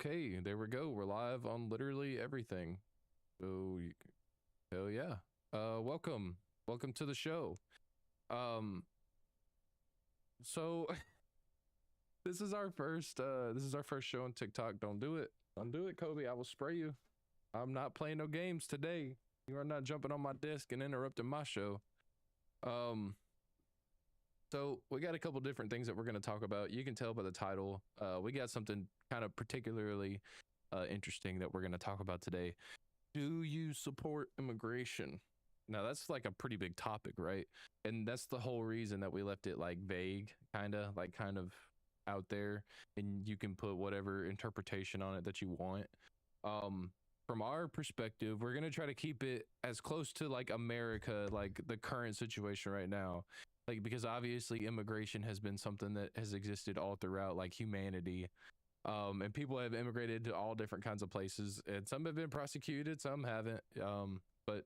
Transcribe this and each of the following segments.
Okay, there we go. We're live on literally everything. So, hell yeah. Welcome to the show. So this is our first show on TikTok. Don't do it, Kobe. I will spray you. I'm not playing no games today. You are not jumping on my disc and interrupting my show. So we got a couple different things that we're going to talk about. You can tell by the title. We got something kind of particularly interesting that we're going to talk about today. Do you support immigration? Now that's like a pretty big topic, right? And that's the whole reason that we left it like vague, kind of out there, and you can put whatever interpretation on it that you want. From our perspective, we're going to try to keep it as close to like America, like the current situation right now. Like, because obviously immigration has been something that has existed all throughout like humanity. And people have immigrated to all different kinds of places, and some have been prosecuted, some haven't. But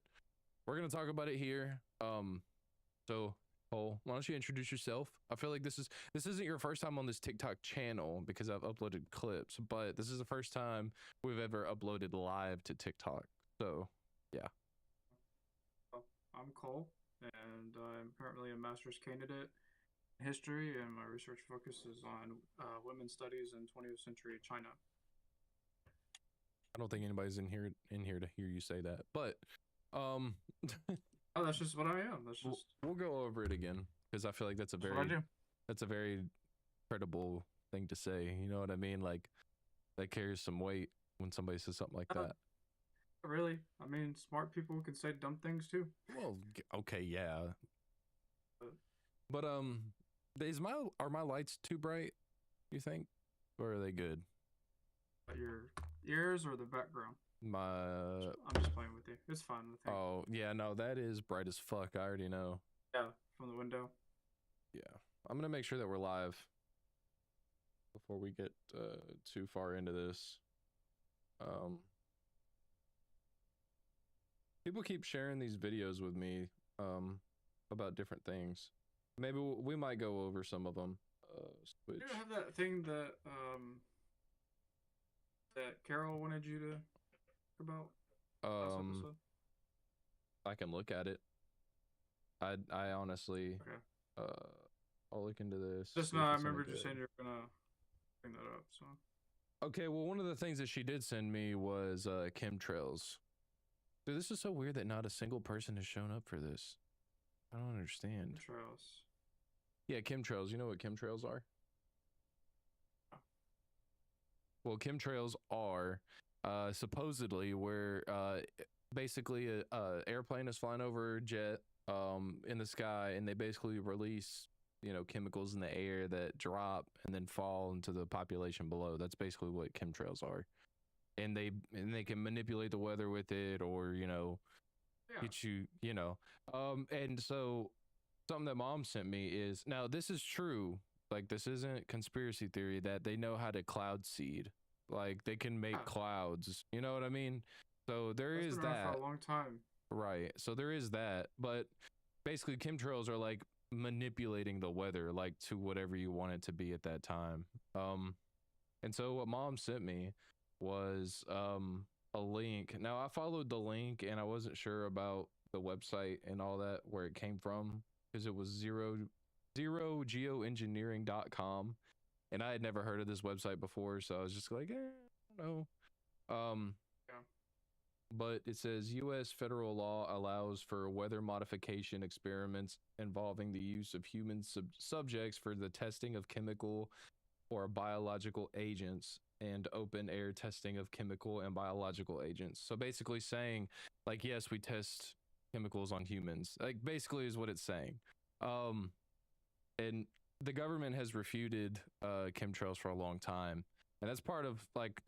we're gonna talk about it here. So Cole, why don't you introduce yourself? I feel like this isn't your first time on this TikTok channel because I've uploaded clips, but this is the first time we've ever uploaded live to TikTok. So yeah. I'm Cole, and I'm currently a master's candidate in history, and my research focuses on women's studies in 20th century China. I don't think anybody's in here to hear you say that, but Oh, that's just what I am. That's just we'll go over it again because I feel like that's what I do. a very credible thing to say. You know what I mean? Like that carries some weight when somebody says something like that. Really? I mean, smart people can say dumb things too. Well, okay, yeah. But are my lights too bright, you think? Or are they good? Your ears or the background? I'm just playing with you. It's fine with me. Oh, yeah, no, that is bright as fuck. I already know. Yeah, from the window. Yeah. I'm gonna make sure that we're live before we get too far into this. People keep sharing these videos with me about different things. Maybe we might go over some of them. You have that thing that that Carol wanted you to talk about last episode? I can look at it. I honestly I'll look into this. Just no, I remember just saying you're gonna bring that up. So okay, well, one of the things that she did send me was chemtrails. Dude, this is so weird that not a single person has shown up for this. I don't understand. Chemtrails. Yeah, chemtrails. You know what chemtrails are? Oh. Well, chemtrails are supposedly where basically a airplane is flying over a jet in the sky, and they basically release chemicals in the air that drop and then fall into the population below. That's basically what chemtrails are. And they can manipulate the weather with it, or get you and so something that mom sent me is, now this is true, like this isn't conspiracy theory, that they know how to cloud seed, like they can make clouds, you know what I mean? So there is that for a long time, right? So there is that, but basically chemtrails are like manipulating the weather like to whatever you want it to be at that time. And so what mom sent me was a link. Now I followed the link and I wasn't sure about the website and all that, where it came from, because it was zerogeoengineering.com, and I had never heard of this website before, so I was just like, I don't know. But it says US federal law allows for weather modification experiments involving the use of human subjects for the testing of chemical or biological agents, and open air testing of chemical and biological agents. So basically saying, like, yes, we test chemicals on humans, like basically is what it's saying. And the government has refuted chemtrails for a long time, and that's part of, like,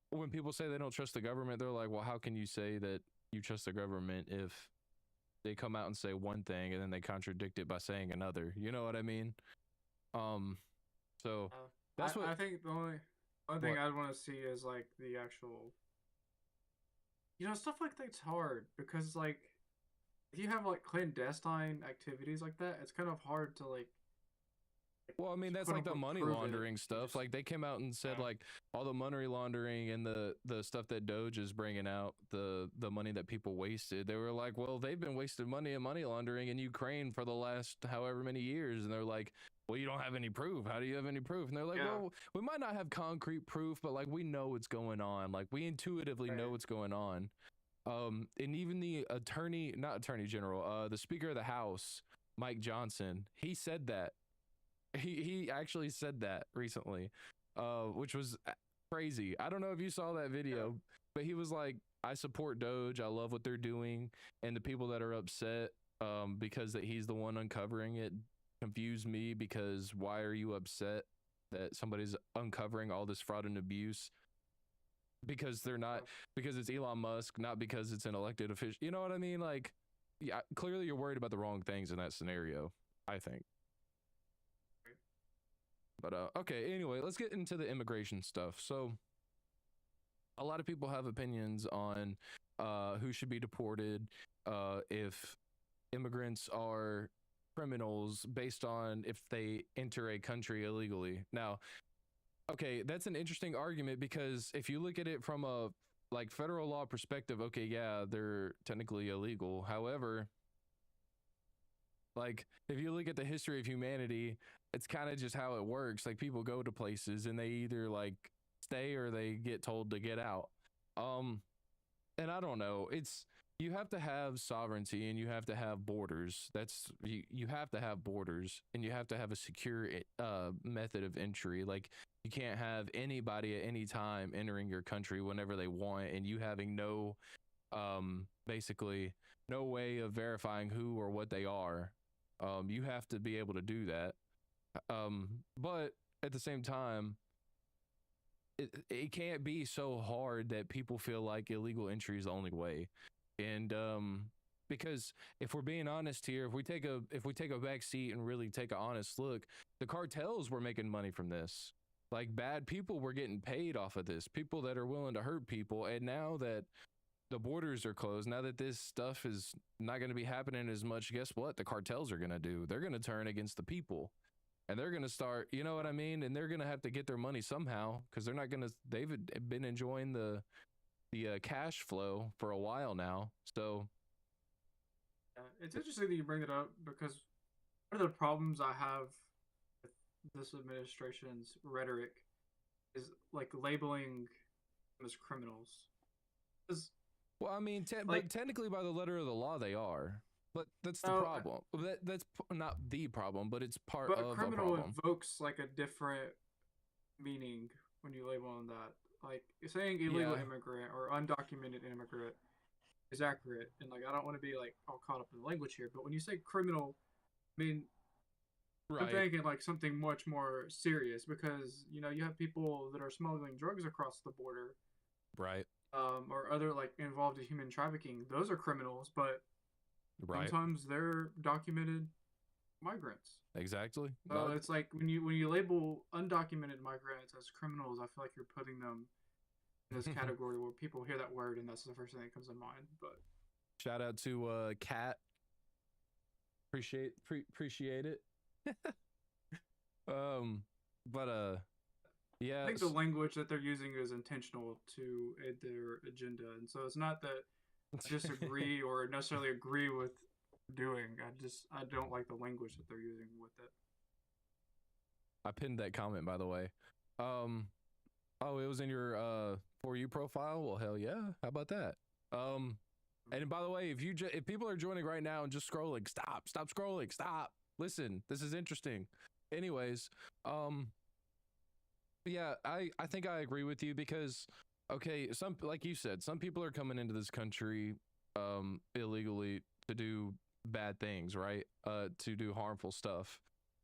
when people say they don't trust the government, they're like, well, how can you say that you trust the government if they come out and say one thing and then they contradict it by saying another? You know what I mean? So that's what I think the only thing I'd want to see is like the actual, stuff like that's hard, because like if you have like clandestine activities like that, it's kind of hard to like Well, I mean, that's quote like the unquote money prove it. laundering You stuff. just Like they came out and said yeah, like all the money laundering and the stuff that Doge is bringing out, the money that people wasted. They were like, well, they've been wasting money in money laundering in Ukraine for the last however many years, and they're like, well, you don't have any proof. How do you have any proof? And they're like, yeah, well, we might not have concrete proof, but like we know what's going on. Like we intuitively know right. what's going on. And even the attorney, not attorney general, the Speaker of the House, Mike Johnson, he said that he actually said that recently, which was crazy. I don't know if you saw that Yeah, video, but he was like, I support Doge, I love what they're doing, and the people that are upset because that he's the one uncovering it confuse me, because why are you upset that somebody's uncovering all this fraud and abuse? Because they're not, because it's Elon Musk, not because it's an elected official. You know what I mean? Like, yeah, clearly you're worried about the wrong things in that scenario, I think. But okay, anyway, let's get into the immigration stuff. So a lot of people have opinions on who should be deported, if immigrants are criminals based on if they enter a country illegally. Now, okay, that's an interesting argument, because if you look at it from a like federal law perspective, okay, yeah, they're technically illegal. However, like if you look at the history of humanity, it's kind of just how it works. Like people go to places and they either like stay or they get told to get out. Um and I don't know. It's, you have to have sovereignty and you have to have borders. That's you have to have borders, and you have to have a secure method of entry. Like you can't have anybody at any time entering your country whenever they want, and you having no basically no way of verifying who or what they are. You have to be able to do that. But at the same time, it can't be so hard that people feel like illegal entry is the only way. And because if we're being honest here, if we take a back seat and really take an honest look, the cartels were making money from this. Like bad people were getting paid off of this, people that are willing to hurt people. And now that the borders are closed, now that this stuff is not going to be happening as much, guess what the cartels are going to do? They're going to turn against the people, and they're going to start, you know what I mean? And they're going to have to get their money somehow, because they're not going to, they've been enjoying the cash flow for a while now. So it's interesting that you bring it up because one of the problems I have with this administration's rhetoric is like labeling them as criminals. Because well, I mean, like but technically by the letter of the law they are, but that's the no, problem. That's not the problem, but it's part but of a criminal problem. invokes like a different meaning when you label on that. Like saying illegal Yeah, immigrant or undocumented immigrant is accurate, and like I don't want to be like all caught up in the language here, but when you say criminal, I mean I'm right, thinking like something much more serious because you know you have people that are smuggling drugs across the border, right, or other like involved in human trafficking. Those are criminals, but right, sometimes they're documented migrants. exactly. So it's like when you label undocumented migrants as criminals, I feel like you're putting them in this category where people hear that word and that's the first thing that comes to mind. But Shout out to Kat. Appreciate it. um, but I yeah, think the language that they're using is intentional to aid their agenda, and so it's not that I disagree or necessarily agree with doing. I don't like the language that they're using with it. I pinned that comment, by the way. Um, oh, it was in your For You profile. Well, hell yeah, how about that? And by the way, if people are joining right now and just scrolling, stop scrolling, stop. Listen, this is interesting. Anyways, yeah, I think I agree with you, because okay, some, like you said, some people are coming into this country illegally to do bad things, right? To do harmful stuff.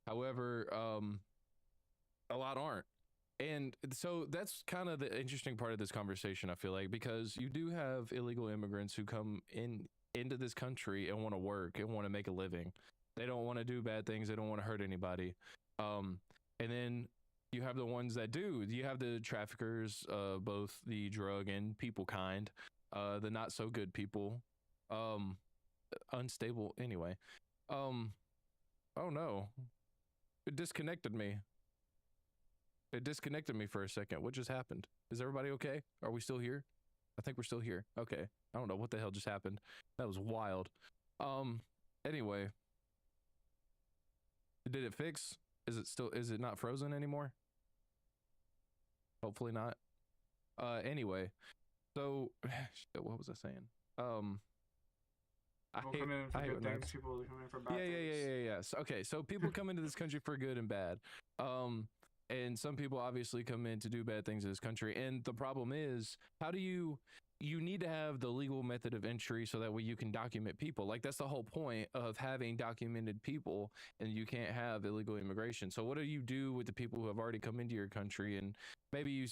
However, a lot aren't. And so that's kind of the interesting part of this conversation, I feel like, because you do have illegal immigrants who come into this country and want to work and want to make a living. They don't want to do bad things. They don't want to hurt anybody. And then you have the ones that do. You have the traffickers, both the drug and people kind, the not so good people, unstable. Anyway, oh no, It disconnected me. It disconnected me for a second. What just happened? Is everybody okay? Are we still here? I think we're still here. Okay. I don't know what the hell just happened. That was wild. Anyway. Did it fix? Is it not frozen anymore? Hopefully not. Anyway. So shit, what was I saying? People come in for good things, people come in for bad things. Yeah. So people come into this country for good and bad. And some people obviously come in to do bad things in this country. And the problem is, how do you need to have the legal method of entry so that way you can document people. Like that's the whole point of having documented people, and you can't have illegal immigration. So what do you do with the people who have already come into your country? And maybe you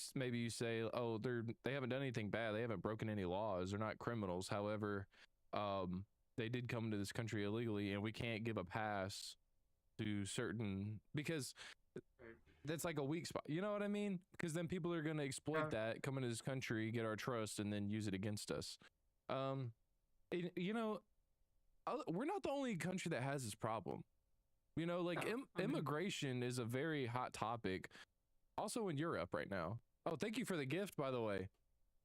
say, oh, they haven't done anything bad, they haven't broken any laws, they're not criminals. However, they did come to this country illegally, and we can't give a pass to certain, because that's like a weak spot. You know what I mean? Because then people are going to exploit that, come into this country, get our trust, and then use it against us. You know, we're not the only country that has this problem. You know, like immigration is a very hot topic. Also in Europe right now. Oh, thank you for the gift, by the way.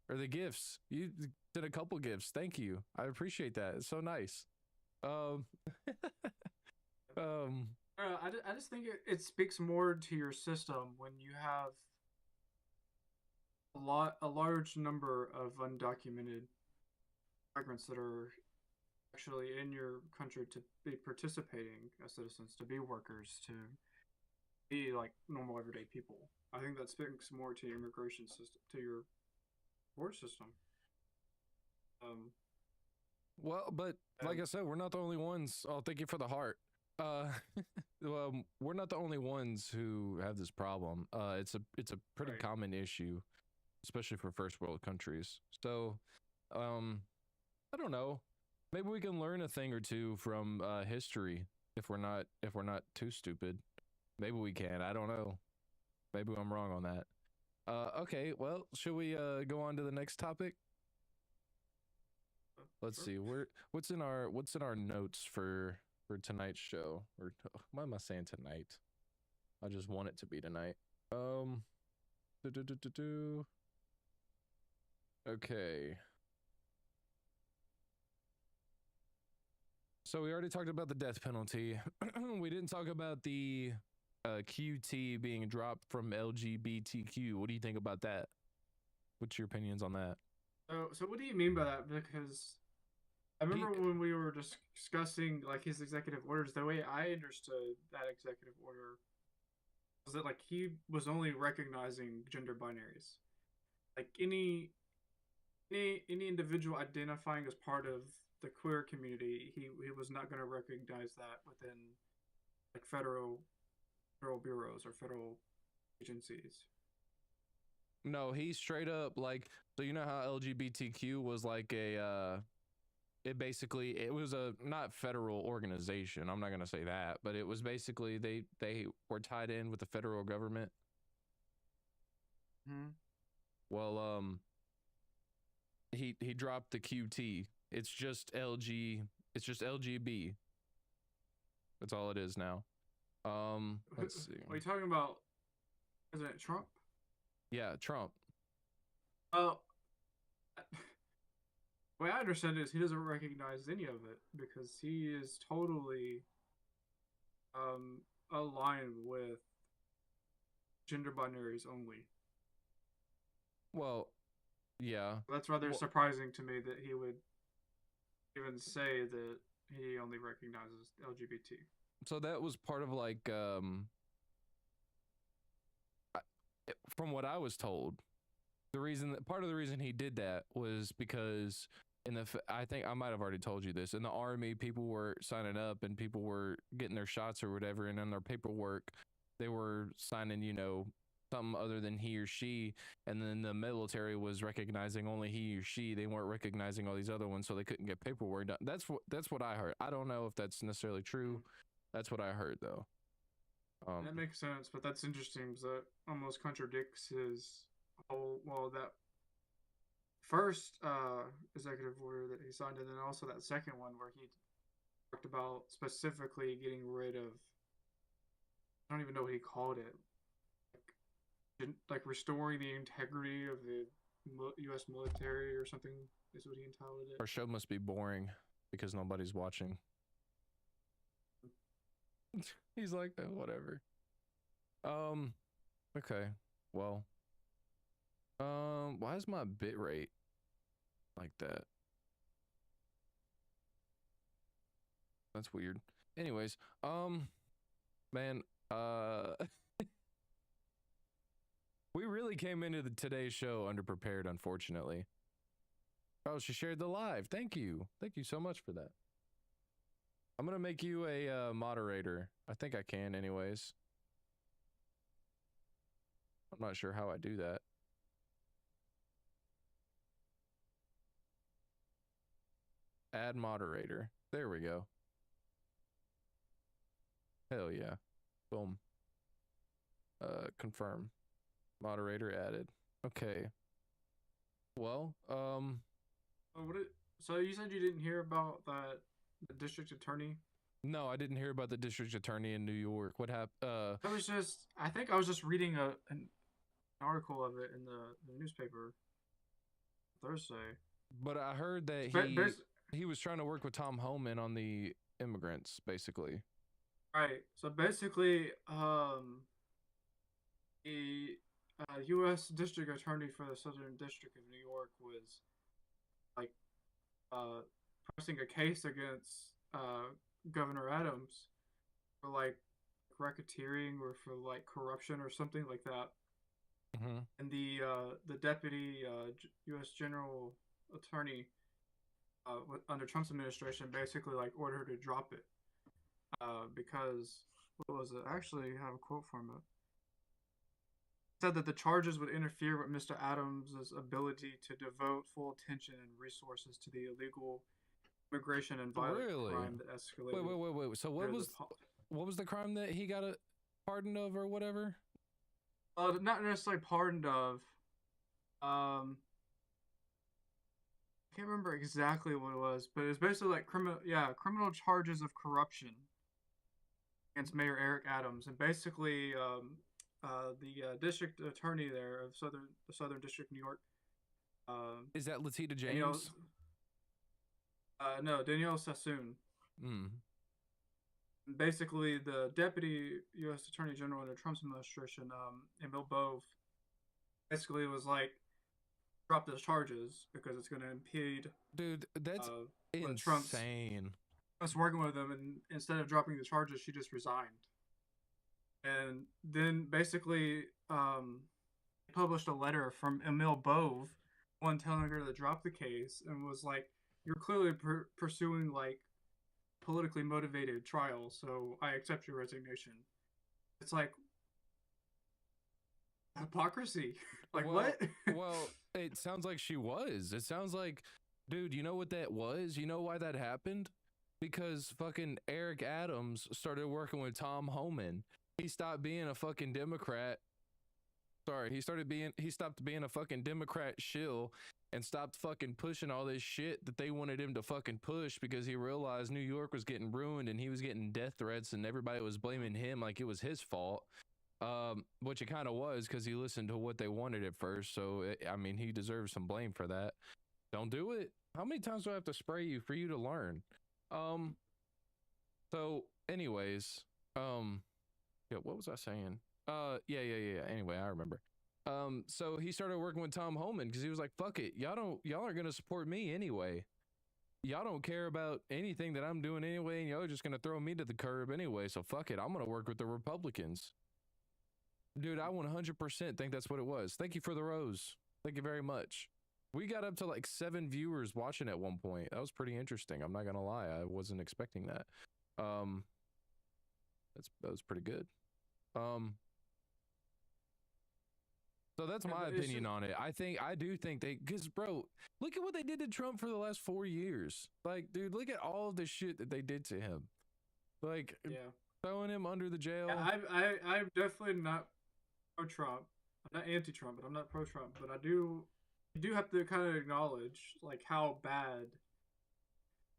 Or the gifts. You did a couple gifts. Thank you. I appreciate that. It's so nice. I just think it speaks more to your system when you have a large number of undocumented migrants that are actually in your country to be participating as citizens, to be workers, to be like normal everyday people. I think that speaks more to your immigration system, to your board system. Well, but like I said, we're not the only ones. Oh, thank you for the heart. Well, we're not the only ones who have this problem. It's a pretty common issue, especially for first world countries. So, I don't know. Maybe we can learn a thing or two from history if we're not too stupid. Maybe we can. I don't know. Maybe I'm wrong on that. Okay. Well, should we go on to the next topic? Let's see. What's in our notes for tonight's show? Or why am I saying tonight? I just want it to be tonight. Okay. So we already talked about the death penalty. We didn't talk about the QT being dropped from LGBTQ. What do you think about that? What's your opinions on that? So what do you mean by that? Because I remember when we were discussing like his executive orders, the way I understood that executive order was that like he was only recognizing gender binaries. Like any individual identifying as part of the queer community, he was not going to recognize that within like federal bureaus or federal agencies. No, he straight up like, so you know how LGBTQ was like a it was a not federal organization. I'm not going to say that, but it was basically they were tied in with the federal government. Well, he dropped the QT. It's just LGB. That's all it is now. Let's see. Are you talking about President Trump? Yeah, Trump. Oh, the way I understand it is he doesn't recognize any of it because he is totally aligned with gender binaries only. Well, yeah. That's rather surprising to me that he would even say that he only recognizes LGBT. So that was part of like from what I was told, part of the reason he did that was because I think I might have already told you this, in the army people were signing up and people were getting their shots or whatever, and on their paperwork they were signing, you know, something other than he or she, and then the military was recognizing only he or she. They weren't recognizing all these other ones, so they couldn't get paperwork done. That's what I heard. I don't know if that's necessarily true. That's what I heard though. That makes sense, but that's interesting because that almost contradicts his whole, well, that first executive order that he signed, and then also that second one where he talked about specifically getting rid of I don't even know what he called it. Like restoring the integrity of the U.S. military or something is what he entitled it. Our show must be boring because nobody's watching. He's like, oh, whatever. Okay. Well. Why is my bit rate like that? That's weird. Anyways, man, we really came into today's show underprepared, unfortunately. Oh, she shared the live. Thank you. Thank you so much for that. I'm gonna make you a moderator. I think I can anyways. I'm not sure how I do that. Add moderator. There we go. Hell yeah. Boom. Confirm. Moderator added. Okay. Well, so you said you didn't hear about that the district attorney? No, I didn't hear about the district attorney in New York. What happened? I think I was just reading an article of it in the newspaper Thursday. But I heard that he was trying to work with Tom Homan on the immigrants, basically. Right. So basically, the U.S. District Attorney for the Southern District of New York was like pressing a case against Governor Adams for like racketeering or for like corruption or something like that. Mm-hmm. And the deputy U.S. General Attorney under Trump's administration basically like ordered her to drop it because what was it? I actually have a quote from it. It said that the charges would interfere with Mr. Adams' ability to devote full attention and resources to the illegal immigration and violent crime that escalated. Wait. So what was the crime that he got a pardon of or whatever? Not necessarily pardoned of. I can't remember exactly what it was, but it was basically like criminal charges of corruption against Mayor Eric Adams, and basically the district attorney there of the Southern District of New York. Is that Latita James? No, Danielle Sassoon. Basically, the deputy U.S. Attorney General under Trump's administration, Emil Bove, basically was like, drop those charges because it's going to impede. Dude, that's insane. Trump's working with them, and instead of dropping the charges, she just resigned. And then basically, published a letter from Emil Bove, one telling her to drop the case, and was like, "You're clearly pursuing like politically motivated trial, so I accept your resignation." It's like hypocrisy. Like, what? Well, it sounds like she was. It sounds like, dude, you know what that was? You know why that happened? Because fucking Eric Adams started working with Tom Homan. He stopped being a fucking Democrat. Sorry, he stopped being a fucking Democrat shill and stopped fucking pushing all this shit that they wanted him to fucking push because he realized New York was getting ruined and he was getting death threats and everybody was blaming him like it was his fault. Which it kind of was because he listened to what they wanted at first. So, I mean, he deserves some blame for that. Don't do it. How many times do I have to spray you for you to learn? So anyways, yeah, what was I saying? Yeah. Anyway, I remember. So he started working with Tom Homan because he was like, fuck it. Y'all aren't going to support me anyway. Y'all don't care about anything that I'm doing anyway. And y'all are just going to throw me to the curb anyway. So fuck it. I'm going to work with the Republicans. Dude, I 100% think that's what it was. Thank you for the rose. Thank you very much. We got up to like 7 viewers watching at one point. That was pretty interesting. I'm not going to lie. I wasn't expecting that. That was pretty good. So that's my opinion on it. I do think because bro, look at what they did to Trump for the last 4 years. Like, dude, look at all of the shit that they did to him. Like, throwing him under the jail. Yeah, I'm definitely not pro-Trump. I'm not anti-Trump, but I'm not pro-Trump. But you do have to kind of acknowledge like how bad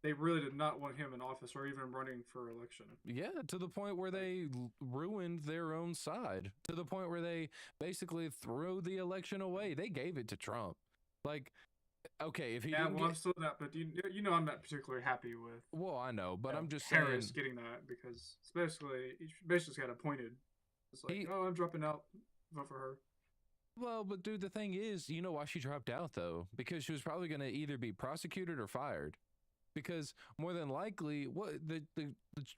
they really did not want him in office or even running for election. Yeah, to the point where they ruined their own side. To the point where they basically threw the election away. They gave it to Trump. Like, okay, if he Yeah, didn't well, I'm get, still not, but you know, I'm not particularly happy with well, I know, but I'm just Harris saying getting that because especially he basically got appointed. It's like, he. oh, I'm dropping out, vote for her. Well, but dude, the thing is, you know why she dropped out though? Because she was probably going to either be prosecuted or fired. Because more than likely, what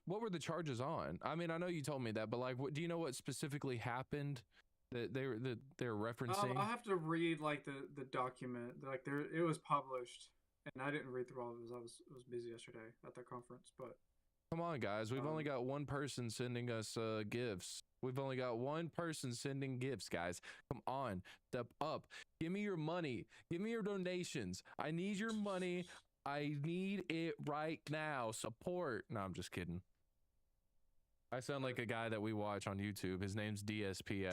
were the charges on? I mean, I know you told me that, but like, what do you know what specifically happened that they're referencing? I have to read like the document. Like there, it was published, and I didn't read through all of it. I was busy yesterday at the conference, but Come on, guys, we've only um, got one person sending us gifts. We've only got one person sending gifts, guys. Come on, step up. Give me your money. Give me your donations. I need your money. I need it right now. Support. No, I'm just kidding. I sound like a guy that we watch on YouTube. His name's DSP.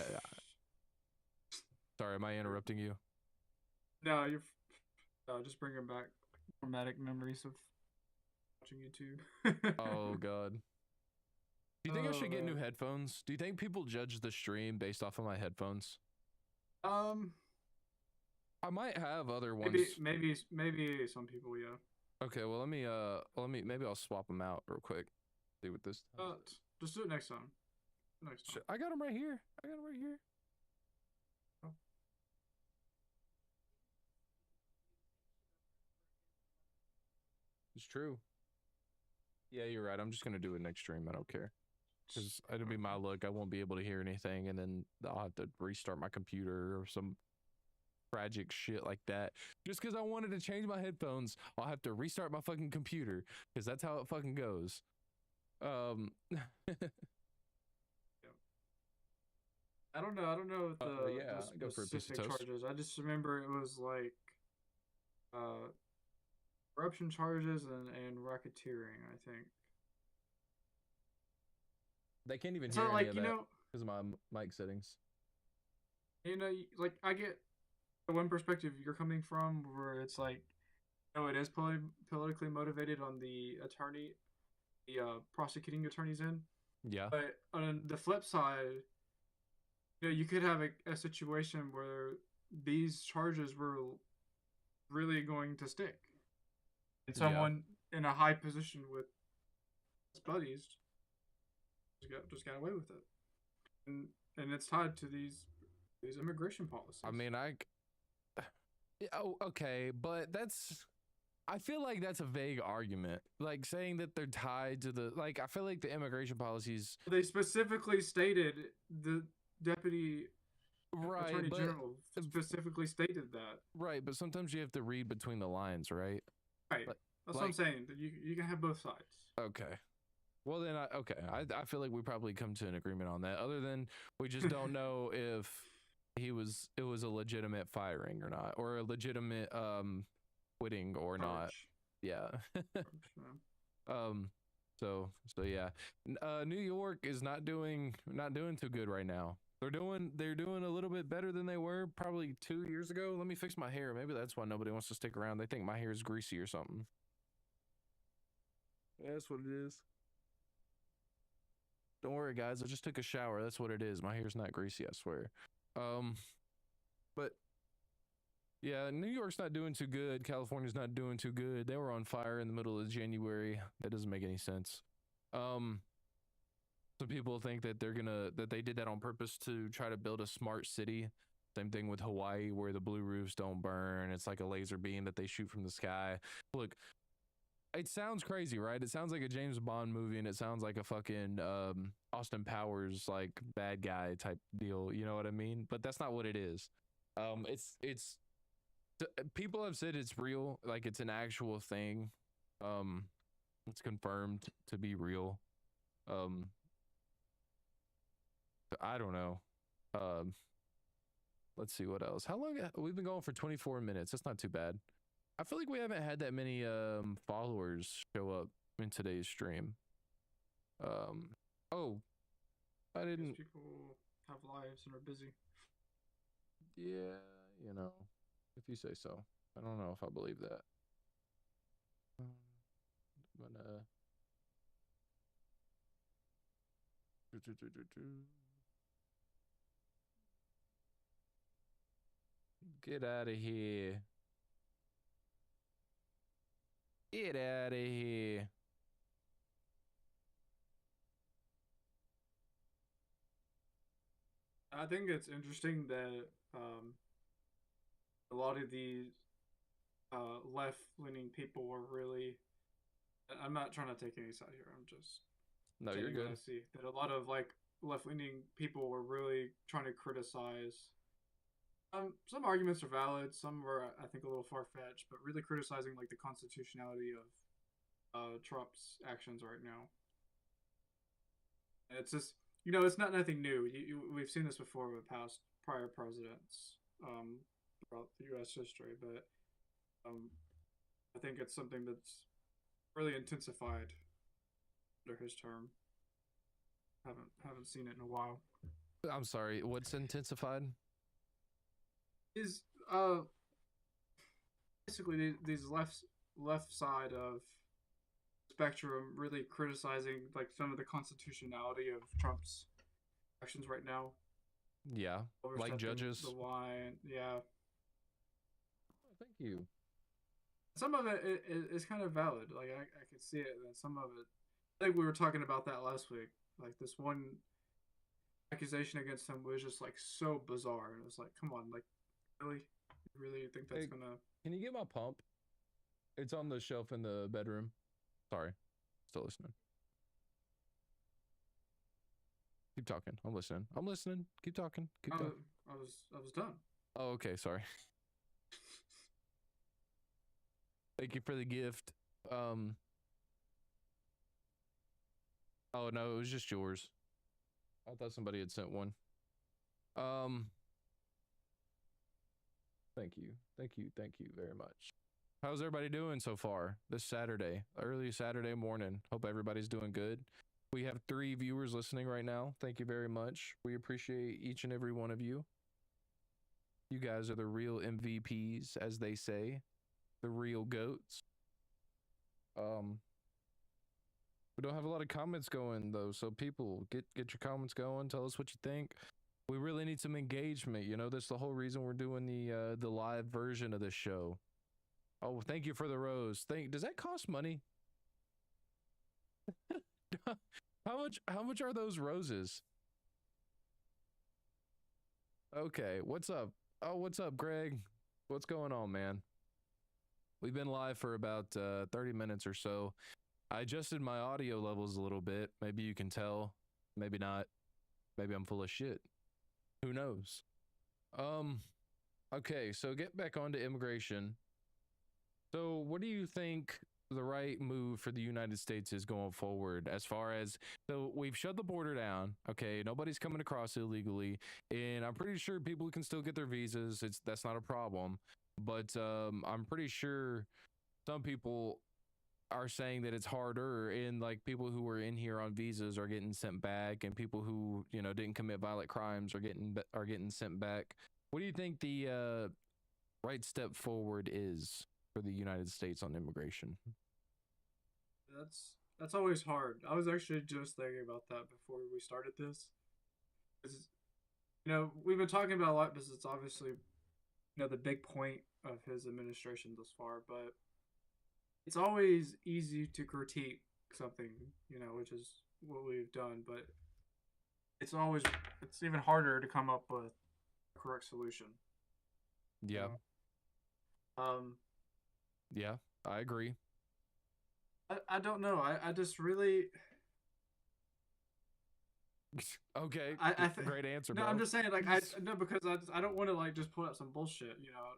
Sorry, am I interrupting you? no, you're just bringing back traumatic memories of watching YouTube. Oh God. Do you think I Oh should get new man. headphones? Do you think people judge the stream based off of my headphones? Um, I might have other maybe ones. maybe some people, yeah. Okay, well maybe I'll swap them out real quick. See what this does. Just do it next time. Next time. I got them right here. I got them right here. Oh. It's true. Yeah, you're right. I'm just gonna do it next stream. I don't care. Because it'll be my luck. I won't be able to hear anything, and then I'll have to restart my computer or some tragic shit like that. Just because I wanted to change my headphones, I'll have to restart my fucking computer because that's how it fucking goes. I don't know. I don't know Yeah, the go for a piece of specific toast. charges. I just remember it was like uh corruption charges and racketeering, I think. They can't even It's hear not any like, of that because of my mic settings. like I get the one perspective you're coming from where it's like, it is politically motivated on the attorney, the prosecuting attorney's end. Yeah. But on the flip side, you could have a situation where these charges were really going to stick. And Yeah. someone in a high position with his buddies just got away with it. And it's tied to these immigration policies. I mean, oh, okay, but I feel like that's a vague argument. Like saying that they're tied to I feel like the immigration policies. They specifically stated, the deputy attorney general specifically stated that. Right, but sometimes you have to read between the lines, right? Right. That's what I'm saying. That you can have both sides. Okay. Well then, I feel like we probably come to an agreement on that. Other than we just don't know if it was a legitimate firing or not, or a legitimate quitting or not. Yeah. So yeah. New York is not doing too good right now. They're doing a little bit better than they were probably 2 years ago. Let me fix my hair. Maybe that's why nobody wants to stick around. They think my hair is greasy or something. Yeah, that's what it is. Don't worry, guys. I just took a shower. That's what it is. My hair's not greasy, I swear. But yeah, New York's not doing too good. California's not doing too good. They were on fire in the middle of January. That doesn't make any sense. Some people think that they did that on purpose to try to build a smart city. Same thing with Hawaii, where the blue roofs don't burn. It's like a laser beam that they shoot from the sky. Look, it sounds crazy, right? It sounds like a James Bond movie, and it sounds like a fucking Austin Powers like bad guy type deal. You know what I mean? But that's not what it is. It's people have said it's real, like it's an actual thing. It's confirmed to be real. I don't know. Let's see what else. How long we've been going for 24 minutes. That's not too bad. I feel like we haven't had that many followers show up in today's stream. Oh, I didn't. People have lives and are busy. Yeah, if you say so. I don't know if I believe that. I'm gonna. Get out of here. Get out of here. I think it's interesting that a lot of these left-leaning people were really. I'm not trying to take any side here. I'm just No, you're saying what I good. see. That a lot of like left-leaning people were really trying to criticize. Some arguments are valid. Some were, I think, a little far-fetched, but really criticizing like the constitutionality of Trump's actions right now. And it's just, it's not nothing new. We've seen this before with past prior presidents throughout the U.S. history, but um, I think it's something that's really intensified under his term. Haven't seen it in a while. I'm sorry. What's intensified? Is basically these left side of spectrum really criticizing like some of the constitutionality of Trump's actions right now. Yeah, like judges. The line, yeah. Oh, thank you. Some of it is kind of valid. Like I could see it, and some of it. I think we were talking about that last week. Like this one accusation against him was just like so bizarre, and it was like, come on, like really, you really think that's gonna? Can you get my pump? It's on the shelf in the bedroom. Sorry, still listening. Keep talking. I'm listening. I'm listening. Keep talking. Keep talking. I was done. Oh, okay. Sorry. Thank you for the gift. Oh no, it was just yours. I thought somebody had sent one. Thank you. Thank you. Thank you very much. How's everybody doing so far this Saturday, early Saturday morning? Hope everybody's doing good. We have 3 viewers listening right now. Thank you very much. We appreciate each and every one of you. You guys are the real MVPs, as they say, the real goats. We don't have a lot of comments going though, so people get your comments going. Tell us what you think. We really need some engagement. That's the whole reason we're doing the live version of this show. Oh, thank you for the rose. Does that cost money? How much are those roses? Okay, what's up? Oh, what's up, Greg? What's going on, man? We've been live for about 30 minutes or so. I adjusted my audio levels a little bit. Maybe you can tell. Maybe not. Maybe I'm full of shit. Who knows? Okay, so get back onto immigration. So what do you think the right move for the United States is going forward as far as, so we've shut the border down. Okay, nobody's coming across illegally, and I'm pretty sure people can still get their visas. That's not a problem. But I'm pretty sure some people are saying that it's harder, and like people who were in here on visas are getting sent back, and people who didn't commit violent crimes are getting sent back. What do you think the right step forward is for the United States on immigration? That's always hard. I was actually just thinking about that before we started this. We've been talking about a lot because it's obviously the big point of his administration thus far, but it's always easy to critique something, which is what we've done, but it's even harder to come up with a correct solution. Yeah. Yeah, I agree. I don't know. I just really. Okay. Great answer, no, bro. I'm just saying, like, because I don't want to like just put up some bullshit,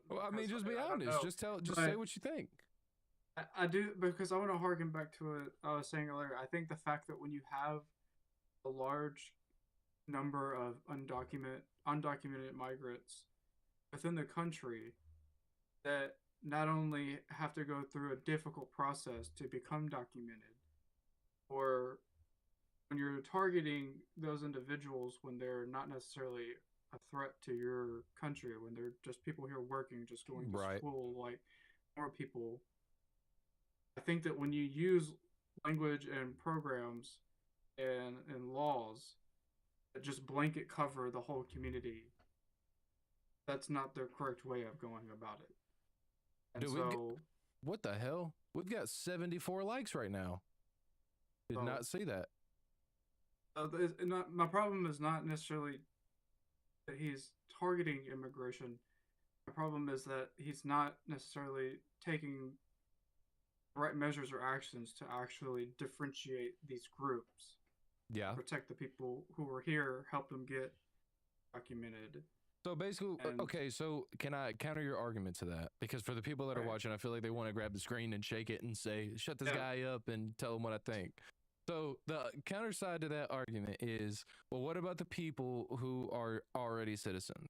Well, I mean, just be honest. Just say what you think. I do, because I want to harken back to what I was saying earlier. I think the fact that when you have a large number of undocumented migrants within the country that not only have to go through a difficult process to become documented, or when you're targeting those individuals when they're not necessarily a threat to your country, when they're just people here working, just going to school, like more people. I think that when you use language and programs and laws that just blanket cover the whole community. That's not the correct way of going about it. And Dude, so, what the hell? We've got 74 likes right now. Did so not see that. my problem is not necessarily that he's targeting immigration. My problem is that he's not necessarily taking right measures or actions to actually differentiate these groups, Yeah. protect the people who are here, help them get documented. So basically, And okay, so can I counter your argument to that? Because for the people that are right, watching, I feel like they want to grab the screen and shake it and say, shut this yeah, guy up and tell him what I think. So the counter side to that argument is, well, what about the people who are already citizens?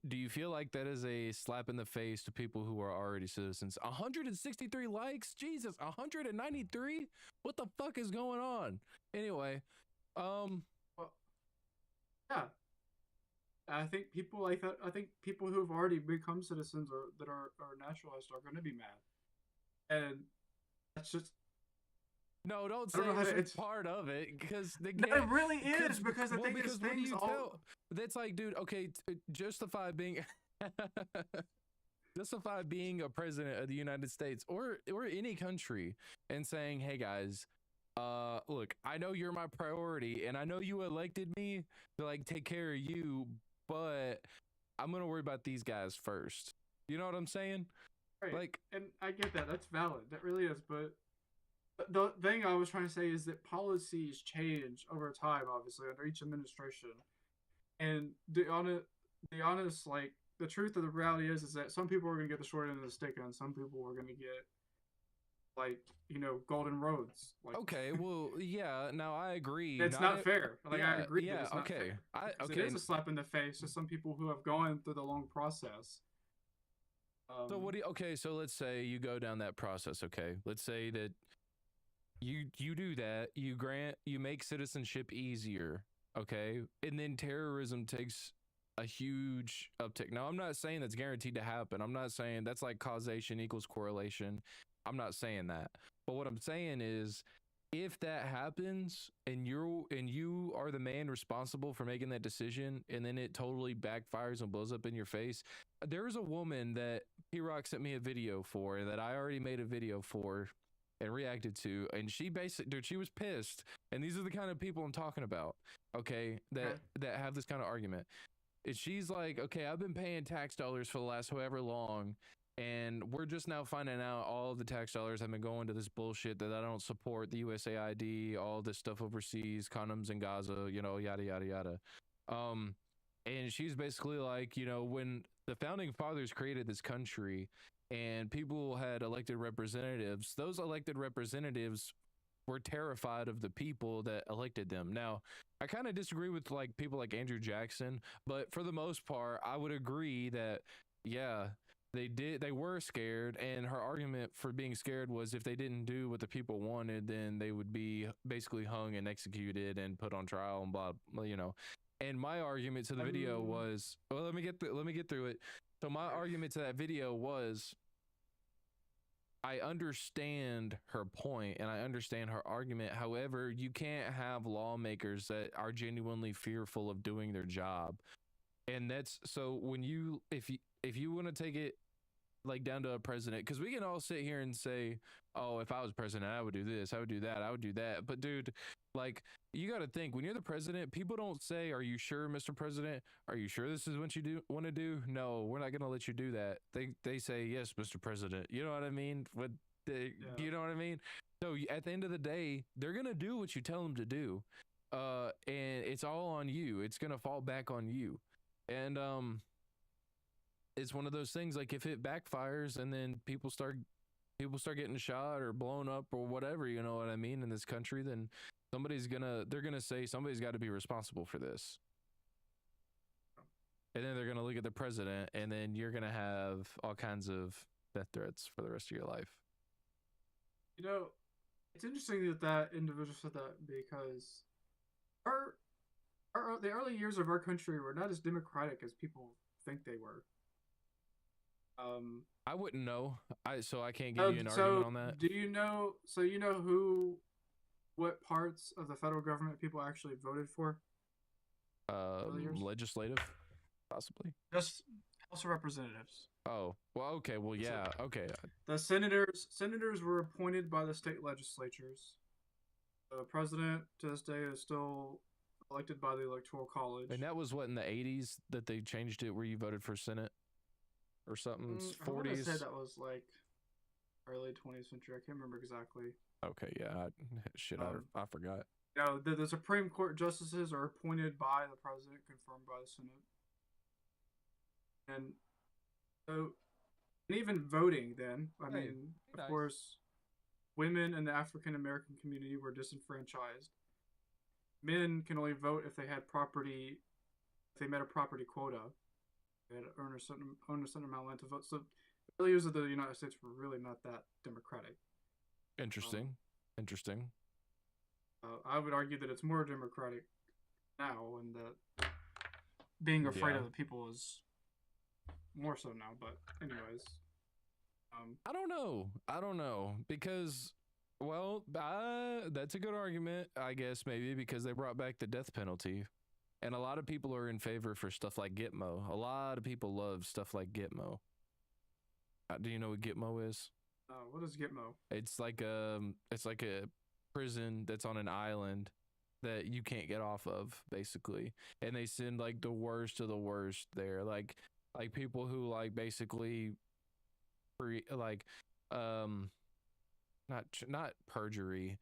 Do you feel like that is a slap in the face to people who are already citizens? 163 likes? Jesus, 193? What the fuck is going on? Anyway, well, yeah. I think people like that. I think people who've already become citizens or that are naturalized are going to be mad, and that's just no, don't I say don't know how to. it's part of it because they No, can't. it really is because the thing is, Because what do things you all. tell? That's like, dude. Okay, justify being, justify being a president of the United States or any country and saying, hey guys, look, I know you're my priority and I know you elected me to like take care of you, but I'm gonna worry about these guys first. You know what I'm saying? Right, Like, and I get that. That's valid. That really is. But the thing I was trying to say is that policies change over time, obviously under each administration. And the honest, like the truth of the reality is that some people are gonna get the short end of the stick, and some people are gonna get like golden roads. Like okay, well, yeah. Now I agree. it's not fair. Like I Yeah, agree that yeah. it's not Okay, fair because it okay. is a slap in the face to some people who have gone through the long process. So Um, what do you, okay, so let's say you go down that process, okay? Let's say that you do that, you make citizenship easier, okay? And then terrorism takes a huge uptick. Now, I'm not saying that's guaranteed to happen. I'm not saying that's like causation equals correlation. I'm not saying that. But what I'm saying is if that happens and you are the man responsible for making that decision and then it totally backfires and blows up in your face, there was a woman that P-Rock sent me a video for that I already made a video for and reacted to, and she basically, dude, she was pissed. And these are the kind of people I'm talking about, okay, okay. that have this kind of argument. And she's like, okay, I've been paying tax dollars for the last however long, and we're just now finding out all of the tax dollars have been going to this bullshit that I don't support, the USAID, all this stuff overseas, condoms in Gaza, yada yada yada. And she's basically like, when the founding fathers created this country and people had elected representatives, those elected representatives were terrified of the people that elected them. Now, I kind of disagree with like people like Andrew Jackson, but for the most part, I would agree that yeah, they were scared, and her argument for being scared was if they didn't do what the people wanted, then they would be basically hung and executed and put on trial and blah. And my argument to the video Um, was, well, let me get through it. So my argument to that video was, I understand her point and I understand her argument. However, you can't have lawmakers that are genuinely fearful of doing their job. And that's so when you if you want to take it like down to a president, because we can all sit here and say, oh, if I was president, I would do this, I would do that, I would do that. But dude, like, you got to think, when you're the president, people don't say, are you sure, Mr. President? Are you sure this is what you want to do? No, we're not going to let you do that. They say, yes, Mr. President. You know what I mean? yeah. You know what I mean? So at the end of the day, they're going to do what you tell them to do. And it's all on you. It's going to fall back on you. And it's one of those things, like if it backfires and then people start getting shot or blown up or whatever, you know what I mean, in this country, then they're gonna say somebody's got to be responsible for this. And then they're gonna look at the president, and then you're gonna have all kinds of death threats for the rest of your life. It's interesting that individual said that because our the early years of our country were not as democratic as people think they were. I wouldn't know. So I can't give you an argument on that. Do you know? So you know who what parts of the federal government people actually voted for earlier? Legislative, possibly. Just House of Representatives. Oh, well, okay, well, yeah, okay. The senators were appointed by the state legislatures. The president to this day is still elected by the Electoral College. And that was what, in the 80s that they changed it where you voted for Senate or something? 40s? I want to say that was like early 20th century. I can't remember exactly. Okay, yeah, I forgot. You know, the Supreme Court justices are appointed by the president, confirmed by the Senate. And so, and even voting then, I mean, of course, women in the African American community were disenfranchised. Men can only vote if they had property, if they met a property quota. They had to own a certain amount of land to vote. So the early years of the United States were really not that democratic. Interesting. I would argue that it's more democratic now, and that being afraid of the people is more so now. But anyways, I don't know because, well, that's a good argument, I guess, maybe because they brought back the death penalty, and a lot of people are in favor for stuff like Gitmo. A lot of people love stuff like Gitmo. Do you know what Gitmo is? What is Gitmo? It's like a prison that's on an island that you can't get off of, basically, and they send like the worst of the worst there, like people who like basically not perjury,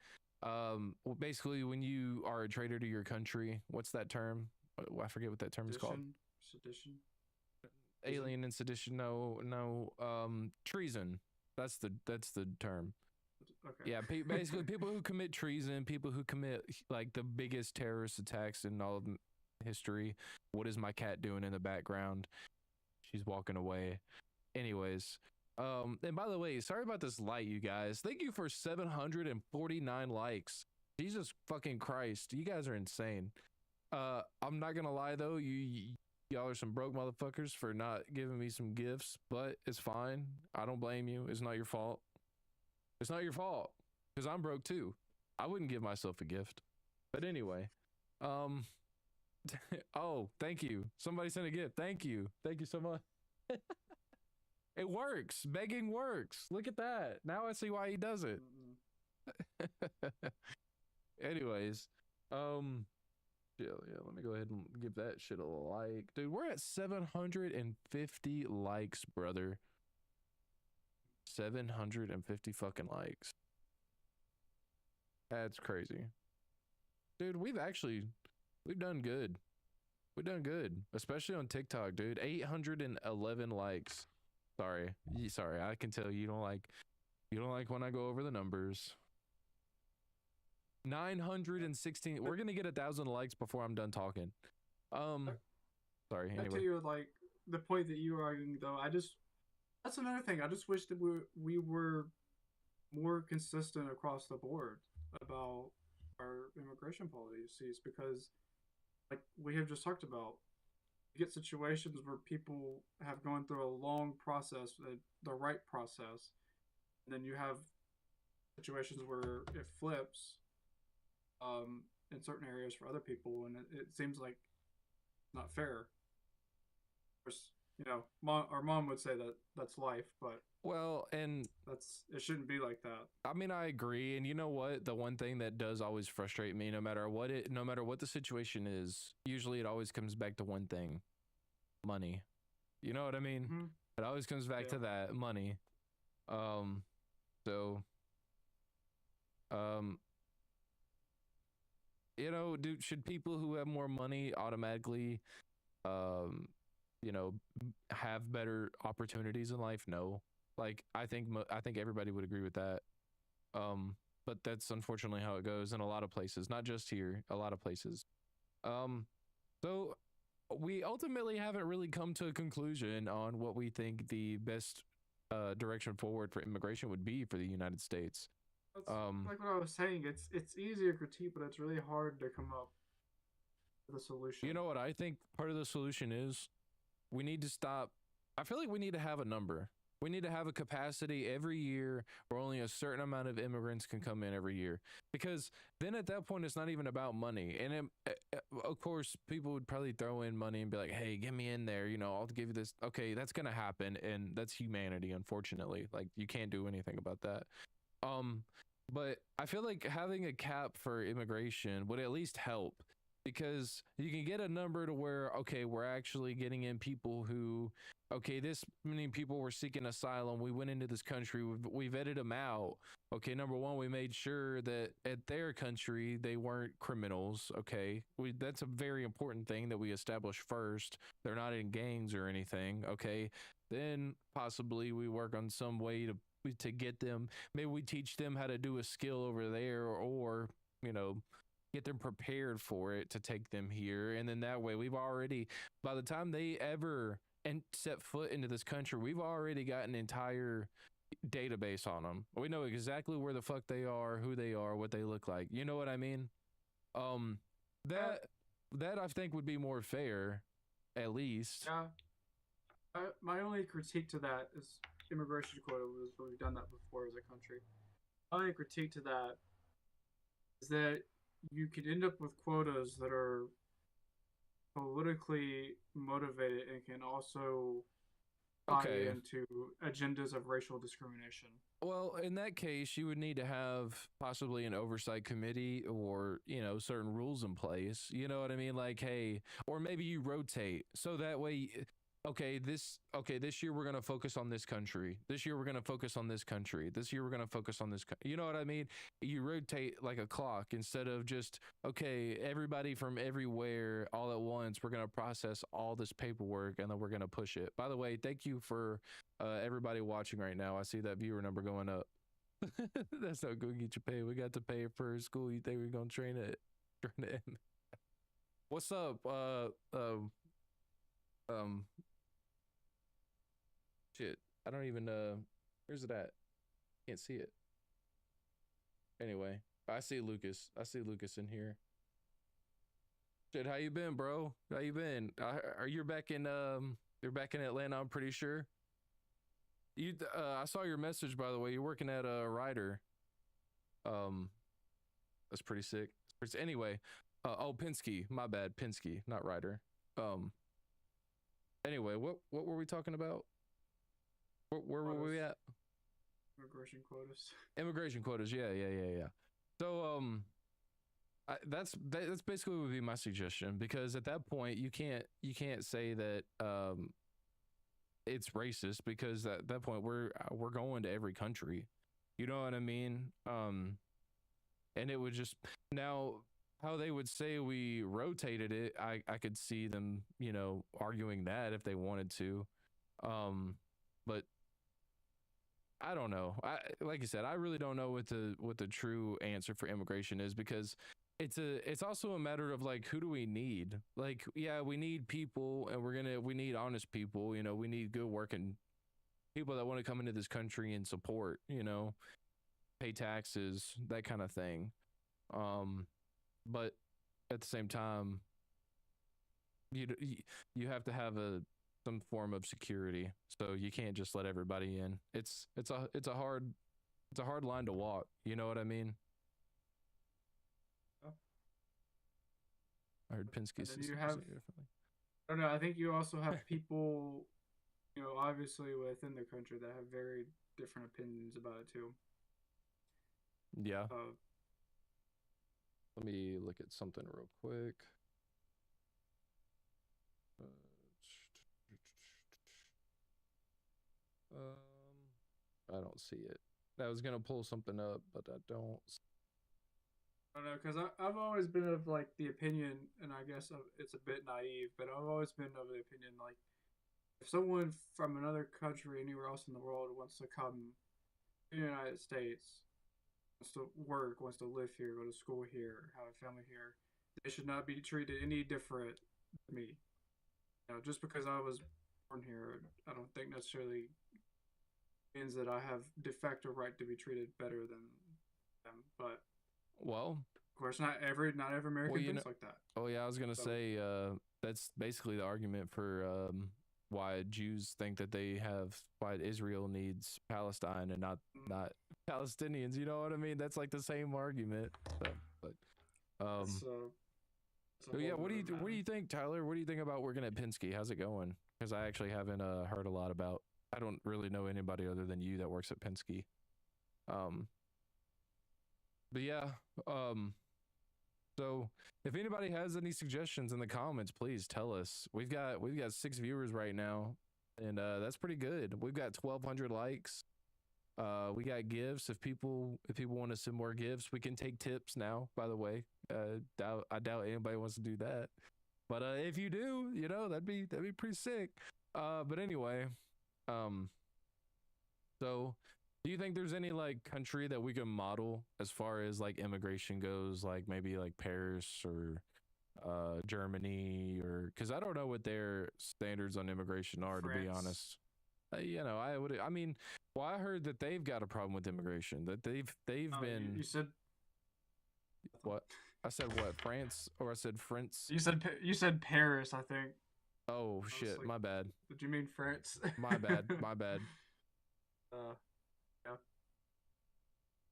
basically when you are a traitor to your country, what's that term? I forget what that term is called. Sedition. Alien and sedition. No. Treason. That's the term. Okay. Yeah, basically people who commit treason, people who commit like the biggest terrorist attacks in all of history. What is my cat doing in the background? She's walking away. Anyways, and by the way, sorry about this light, you guys. Thank you for 749 likes. Jesus fucking Christ, you guys are insane. I'm not gonna lie though, y'all are some broke motherfuckers for not giving me some gifts, but it's fine. I don't blame you. It's not your fault. It's not your fault because I'm broke too. I wouldn't give myself a gift. But anyway, oh, thank you. Somebody sent a gift. Thank you so much. It works. Begging works. Look at that. Now I see why he does it. Anyways, yeah, let me go ahead and give that shit a like. Dude, we're at 750 likes, brother. 750 fucking likes. That's crazy. Dude, we've done good. We've done good, especially on TikTok, dude. 811 likes. Sorry, I can tell you don't like when I go over the numbers. 916. We're gonna get 1,000 likes before I'm done talking. Sorry. Back Anyway, to your like the point that you were arguing though. That's another thing. I just wish that we were more consistent across the board about our immigration policies, because like we have just talked about, you get situations where people have gone through a long process, the right process, and then you have situations where it flips in certain areas for other people, and it seems like not fair. Of course, you know, our mom would say that that's life, but well, and it shouldn't be like that. I mean, I agree. And you know what? The one thing that does always frustrate me, no matter what the situation is, usually it always comes back to one thing: money. You know what I mean? Mm-hmm. It always comes back to that money. So, you know, should people who have more money automatically, you know, have better opportunities in life? No. Like, I think everybody would agree with that. But that's unfortunately how it goes in a lot of places, not just here, a lot of places. So we ultimately haven't really come to a conclusion on what we think the best direction forward for immigration would be for the United States. That's like what I was saying. It's easy to critique, but it's really hard to come up with a solution. You know what I think part of the solution is? We need to stop. I feel like we need to have a number. We need to have a capacity every year where only a certain amount of immigrants can come in every year. Because then at that point, it's not even about money. And of course, people would probably throw in money and be like, hey, get me in there. You know, I'll give you this. Okay, that's going to happen. And that's humanity, unfortunately. Like, you can't do anything about that. Um, but I feel like having a cap for immigration would at least help because you can get a number to where, okay, we're actually getting in people who, okay, this many people were seeking asylum. We went into this country, we vetted them out. Okay, number one, we made sure that at their country they weren't criminals. Okay, that's a very important thing that we establish first. They're not in gangs or anything. Okay, then possibly we work on some way to get them. Maybe we teach them how to do a skill over there, or you know, get them prepared for it to take them here, and then that way we've already, by the time they ever and set foot into this country, we've already got an entire database on them. We know exactly where the fuck they are, who they are, what they look like. You know what I mean? Um, that I think would be more fair, at least. Yeah. My only critique to that is immigration quota was we've done that before as a country. My only critique to that is that you could end up with quotas that are politically motivated and can also tie into agendas of racial discrimination. Well, in that case, you would need to have possibly an oversight committee or, you know, certain rules in place. You know what I mean? Like, hey, or maybe you rotate so that way, this year we're going to focus on this country. This year we're going to focus on this country. This year we're going to focus on this. You know what I mean? You rotate like a clock instead of just, okay, everybody from everywhere all at once. We're going to process all this paperwork and then we're going to push it. By the way, thank you for everybody watching right now. I see that viewer number going up. That's not going to get you paid. We got to pay for school. You think we're going to train it? What's up? Shit, I don't even where's it at? Can't see it. Anyway, I see Lucas in here. Shit, how you been, bro? How you been? Are you back in you're back in Atlanta, I'm pretty sure. You I saw your message, by the way. You're working at a Ryder. That's pretty sick. Anyway, Penske, my bad, Penske, not Ryder. Anyway, what were we talking about? Where were we at? Immigration quotas. Immigration quotas. Yeah. So that's basically would be my suggestion, because at that point you can't say that it's racist, because at that point we're going to every country. You know what I mean? And it would just, now how they would say we rotated it, I could see them, you know, arguing that if they wanted to. But I don't know. Like I said, I really don't know what the true answer for immigration is, because it's also a matter of like, who do we need? Like, yeah, we need people, and we need honest people, you know, we need good working people that want to come into this country and support, you know, pay taxes, that kind of thing. But at the same time, you have to have some form of security, so you can't just let everybody in. It's a hard line to walk. You know what I mean? Oh. I heard Penske. You have, I don't know. I think you also have people, you know, obviously within the country that have very different opinions about it too. Yeah. Let me look at something real quick. I don't see it. I was gonna pull something up, but I don't. I don't know, because I've always been of like the opinion, and I guess it's a bit naive, but I've always been of the opinion, like, if someone from another country anywhere else in the world wants to come to the United States, wants to work, wants to live here, go to school here, have a family here, they should not be treated any different than me. You know, just because I was born here, I don't think necessarily means that I have de facto right to be treated better than them. But well, of course, not every American thinks like that. Oh yeah, I was gonna say that's basically the argument for why Jews think that why Israel needs Palestine and not Palestinians. You know what I mean? That's like the same argument. So, but It's it's a so yeah, whole what do nother you matter. think, Tyler? What do you think about working at Penske? How's it going? Because I actually haven't heard a lot about. I don't really know anybody other than you that works at Penske. Um, but yeah, so if anybody has any suggestions in the comments, please tell us. We've got 6 viewers right now, and that's pretty good. We've got 1,200 likes. We got gifts. If people want to send more gifts, we can take tips now. By the way, I doubt anybody wants to do that, but if you do, that'd be pretty sick. But anyway, um, so do you think there's any like country that we can model as far as like immigration goes, like maybe like Paris or Germany, or because I don't know what their standards on immigration are, to be France. honest. I mean, well, I heard that they've got a problem with immigration, that they've Oh, been you said what? I said what? France, or I said France? you said Paris, I think. Oh I was shit, like, my bad. did you mean France? My bad. My bad. Yeah.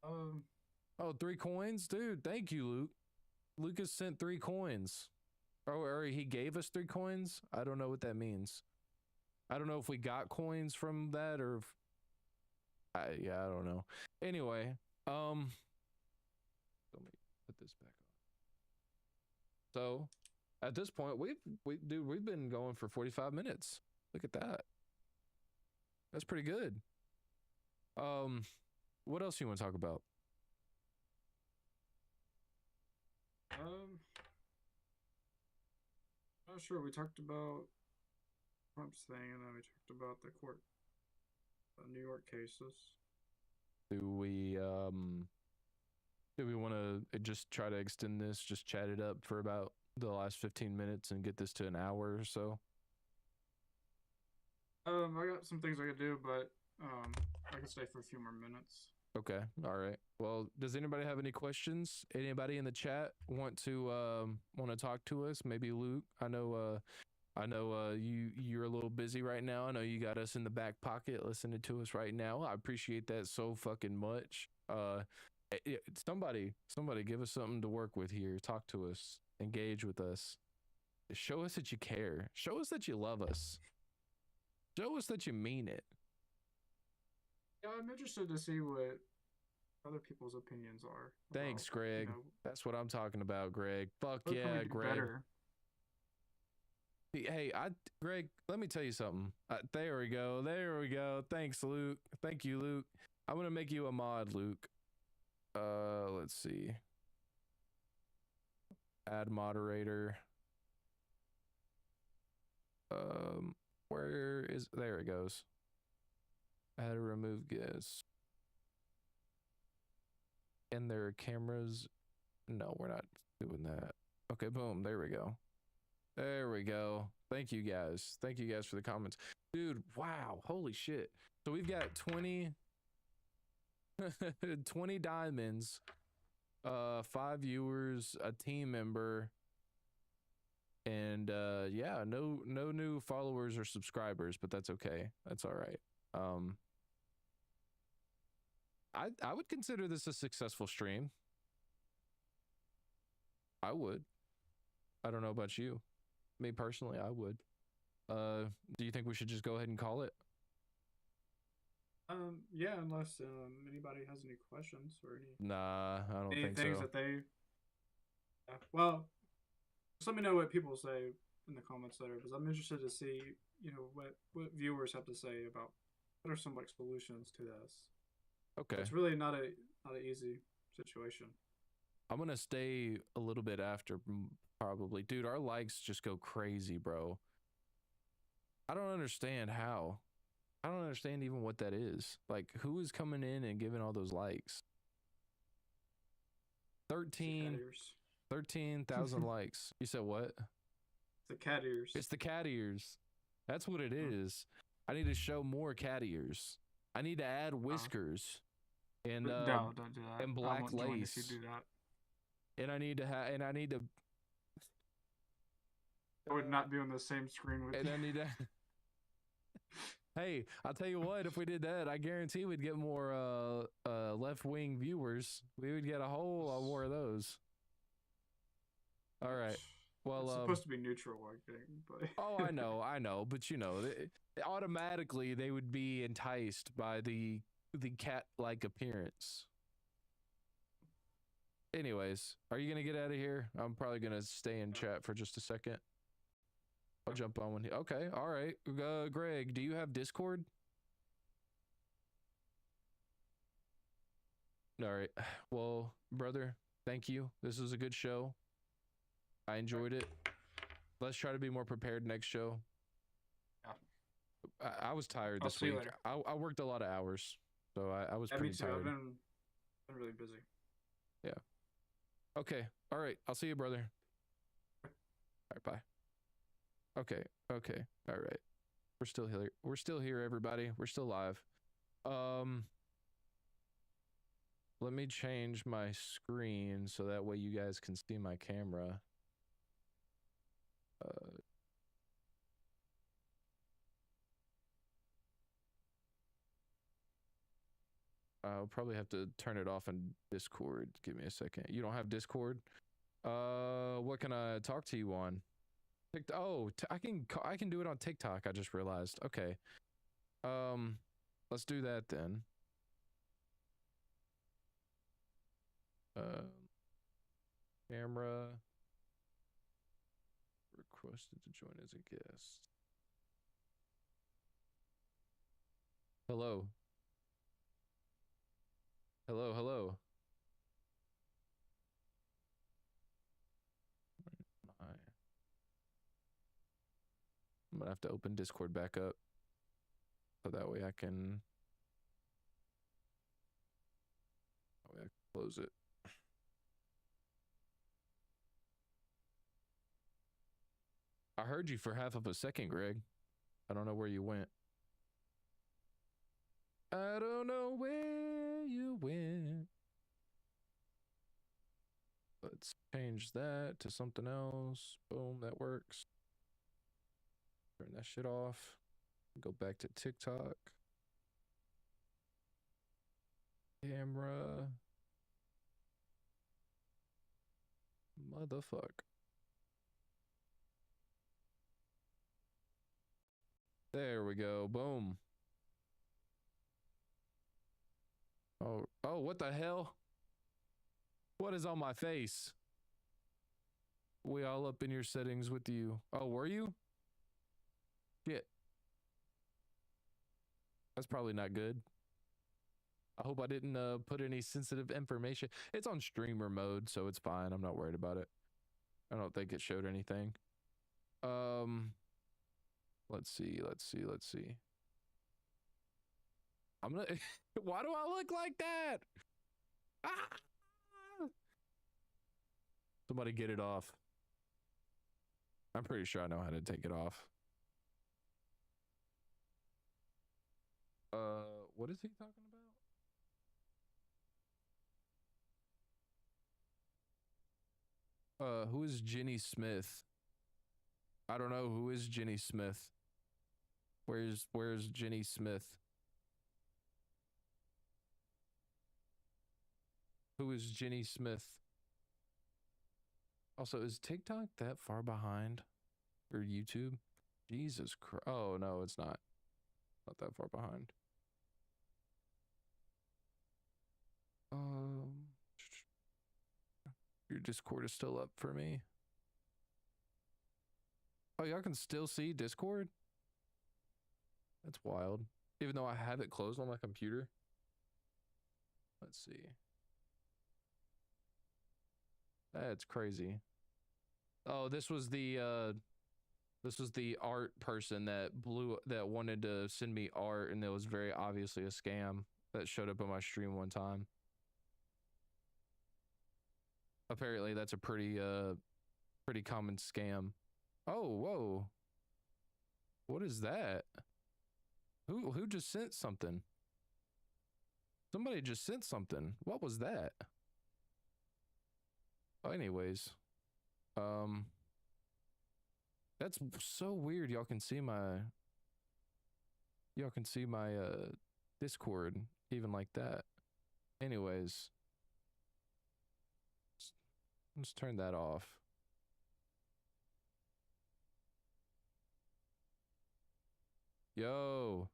Um. Oh, 3 coins, dude. Thank you, Luke. Lucas sent 3 coins. Oh, or he gave us 3 coins. I don't know what that means. I don't know if we got coins from that or if yeah, I don't know. Anyway, let me put this back on. So, at this point, we've been going for 45 minutes. Look at that. That's pretty good. What else you want to talk about? Not sure. We talked about Trump's thing, and then we talked about the New York cases. Do we want to just try to extend this, just chat it up for about the last 15 minutes and get this to an hour or so? I got some things I could do, but I could stay for a few more minutes. Okay. All right. Well, does anybody have any questions? Anybody in the chat want to talk to us? Maybe Luke. I know you're a little busy right now. I know you got us in the back pocket listening to us right now. I appreciate that so fucking much. Somebody give us something to work with here. Talk to us. Engage with us. Show us that you care. Show us that you love us. Show us that you mean it. Yeah, I'm interested to see what other people's opinions are. Thanks, Greg. That's what I'm talking about, Greg. Fuck yeah, Greg. Better? Hey, Greg, let me tell you something. There we go. There we go. Thanks, Luke. Thank you, Luke. I'm gonna make you a mod, Luke. Let's see. Add moderator. There it goes. Add or remove guest. And there are cameras. No, we're not doing that. Okay, boom. There we go. There we go. Thank you guys. Thank you guys for the comments. Dude, wow. Holy shit. So we've got 20 diamonds, 5 viewers, a team member, and yeah, no new followers or subscribers, but that's okay. That's all right. I would consider this a successful stream. I would. I don't know about you. Me personally, I would. Do you think we should just go ahead and call it? Yeah, unless anybody has any questions or any. Nah, I don't think things so. That they. Well, just let me know what people say in the comments later, because I'm interested to see, what viewers have to say about what are some like solutions to this. Okay. It's really not an easy situation. I'm gonna stay a little bit after, probably. Dude, our likes just go crazy, bro. I don't understand how. I don't understand even what that is. Like, who is coming in and giving all those likes? 13,000 likes. You said what? The cat ears. It's the cat ears. That's what it is. I need to show more cat ears. I need to add whiskers. And no, don't do that. And black lace. If you do that. And I need to I would not be on the same screen with you. And I need to Hey, I'll tell you what, if we did that, I guarantee we'd get more left-wing viewers. We would get a whole lot more of those. All right. Well, It's supposed to be neutral, I think, but oh, I know, but you know, automatically they would be enticed by the cat-like appearance. Anyways, are you gonna get out of here? I'm probably gonna stay in chat for just a second. I'll jump on when. Okay, all right. Greg, do you have Discord? All right. Well, brother, thank you. This was a good show. I enjoyed it. Let's try to be more prepared next show. yeah. I was tired I'll this see you week. later. I worked a lot of hours, so I was Yeah, me pretty too. I've tired. been really busy. Yeah. Okay. All right. I'll see you, brother. All right. Bye. Okay. Okay. All right. We're still here. We're still here, everybody. We're still live. Let me change my screen so that way you guys can see my camera. I'll probably have to turn it off in Discord. Give me a second. You don't have Discord? What can I talk to you on? Oh, I can do it on TikTok. I just realized. Okay. Let's do that then. Camera requested to join as a guest. Hello. Hello, hello. I'm gonna have to open Discord back up so that way I can close it. I heard you for half of a second, Greg. I don't know where you went. I don't know where you went. Let's change that to something else. Boom, that works. Turn that shit off. Go back to TikTok. Camera. Motherfuck. There we go. Boom. Oh, what the hell? What is on my face? We all up in your settings with you. Oh, were you? Shit. That's probably not good. I hope I didn't put any sensitive information. It's on streamer mode, so it's fine. I'm not worried about it. I don't think it showed anything. Let's see. I'm gonna. Why do I look like that? Ah! Somebody get it off. I'm pretty sure I know how to take it off. What is he talking about? Who is Jenny Smith? I don't know. Who is Jenny Smith? Where's Jenny Smith? Who is Jenny Smith? Also, is TikTok that far behind? Or YouTube? Jesus Christ. Oh, no, it's not. Not that far behind. Your Discord is still up for me. Oh, y'all can still see Discord? That's wild. Even though I have it closed on my computer. Let's see. That's crazy. Oh, this was the art person that wanted to send me art, and it was very obviously a scam that showed up on my stream one time. Apparently that's a pretty common scam. Oh, whoa. What is that? Who just sent something? Somebody just sent something. What was that? Oh, anyways. That's so weird. Y'all can see my y'all can see my Discord even like that. Anyways, let's turn that off. Yo.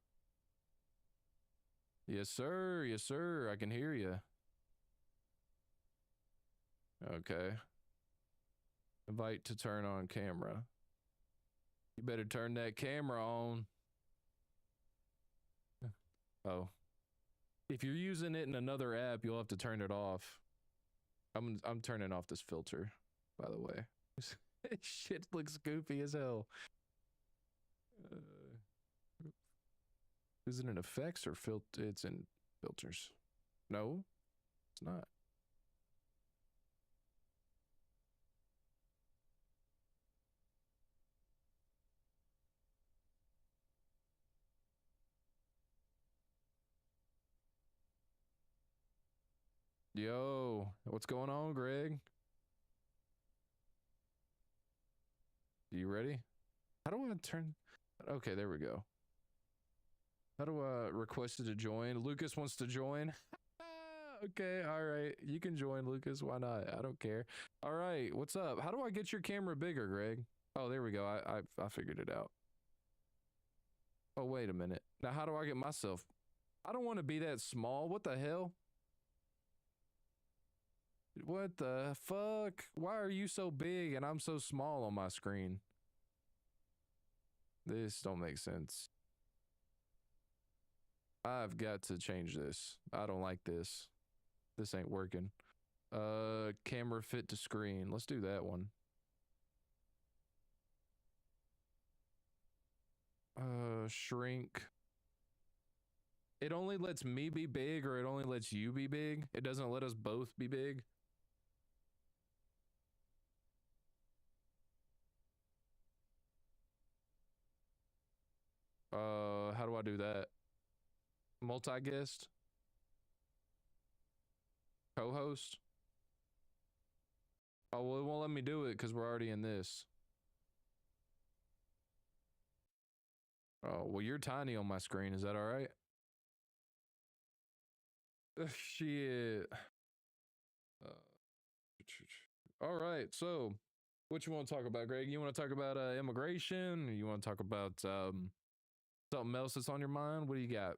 Yes, sir. Yes, sir. I can hear you. Okay. Invite to turn on camera. You better turn that camera on. Oh. If you're using it in another app, you'll have to turn it off. I'm turning off this filter, by the way. Shit looks goofy as hell. Is it in effects or filter? It's in filters. No, it's not. Yo, what's going on, Greg? You ready? How do I turn? Okay, there we go. How do I request it to join? Lucas wants to join. Okay, all right. You can join, Lucas. Why not? I don't care. All right, what's up? How do I get your camera bigger, Greg? Oh, there we go. I figured it out. Oh, wait a minute. Now, how do I get myself? I don't want to be that small. What the hell? What the fuck? Why are you so big and I'm so small on my screen? This don't make sense. I've got to change this. I don't like this. This ain't working. Camera fit to screen. Let's do that one. Shrink. It only lets me be big, or it only lets you be big. It doesn't let us both be big. How do I do that? Multi-guest? Co-host? Oh, well, it won't let me do it because we're already in this. Oh, well, you're tiny on my screen. Is that all right? Shit. All right. So, what you want to talk about, Greg? You want to talk about immigration? Or you want to talk about something else that's on your mind? What do you got?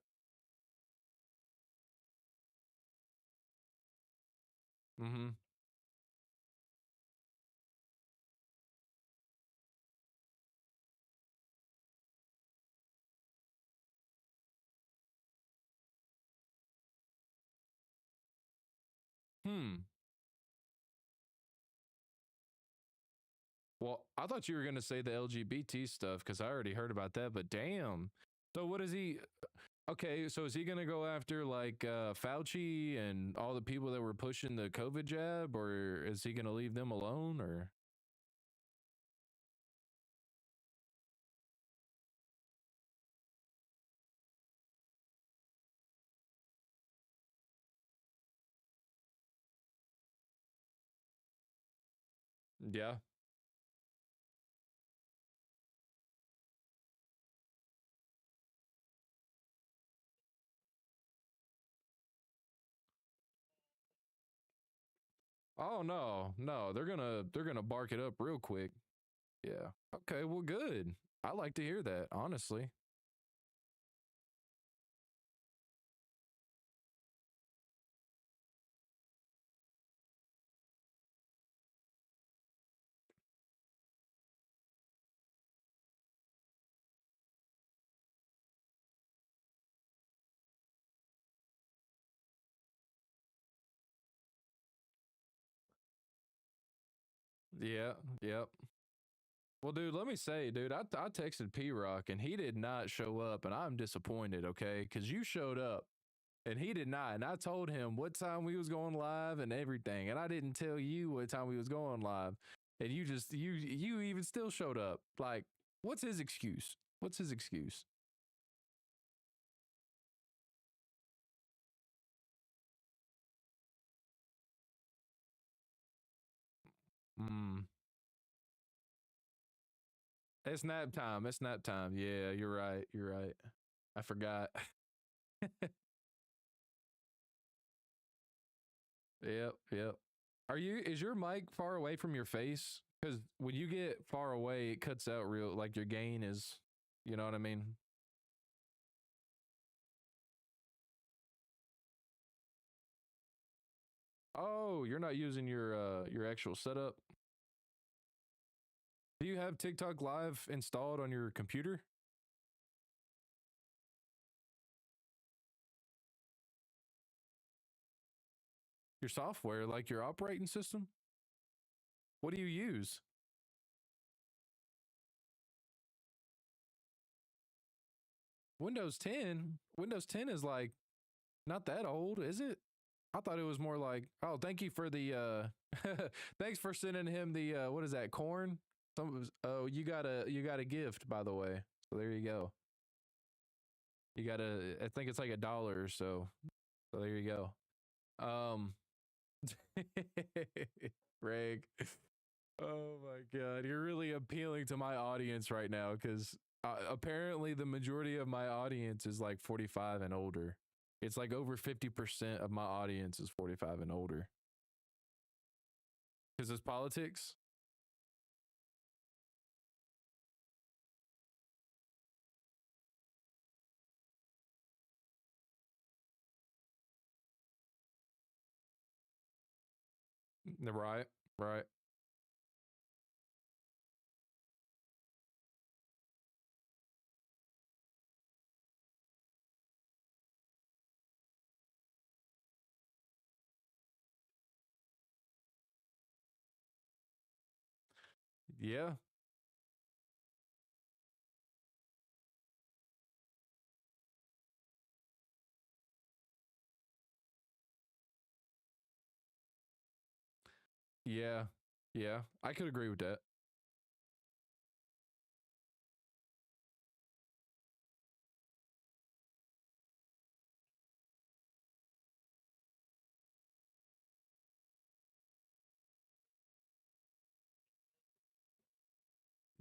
Mm-hmm. Hmm. Well, I thought you were gonna say the LGBT stuff because I already heard about that. But damn. So what is he? Okay, so is he gonna go after like Fauci and all the people that were pushing the COVID jab, or is he gonna leave them alone? Or yeah. Oh no, no, they're gonna bark it up real quick. Yeah. Okay, well good. I like to hear that, honestly. Yeah, yep. Well, dude, let me say, dude, I texted P Rock and he did not show up, and I'm disappointed, okay? Because you showed up and he did not. And I told him what time we was going live and everything, and I didn't tell you what time we was going live, and you even still showed up. Like, what's his excuse? What's his excuse? Mm. It's nap time. It's nap time. Yeah, you're right. You're right. I forgot. Yep, yep. Is your mic far away from your face? Because when you get far away, it cuts out real, like your gain is, you know what I mean? Oh, you're not using your actual setup. Do you have TikTok Live installed on your computer? Your software, like your operating system? What do you use? Windows 10? Windows 10 is like not that old, is it? I thought it was more like, oh, thank you for the thanks for sending him the what is that, corn? Oh, you got a gift, by the way. So there you go. You got I think it's like $1 or so. So there you go. Greg. Oh my god, you're really appealing to my audience right now because apparently the majority of my audience is like 45 and older. It's like over 50% of my audience is 45 and older. Because it's politics. Right, right. Yeah, yeah, yeah. I could agree with that.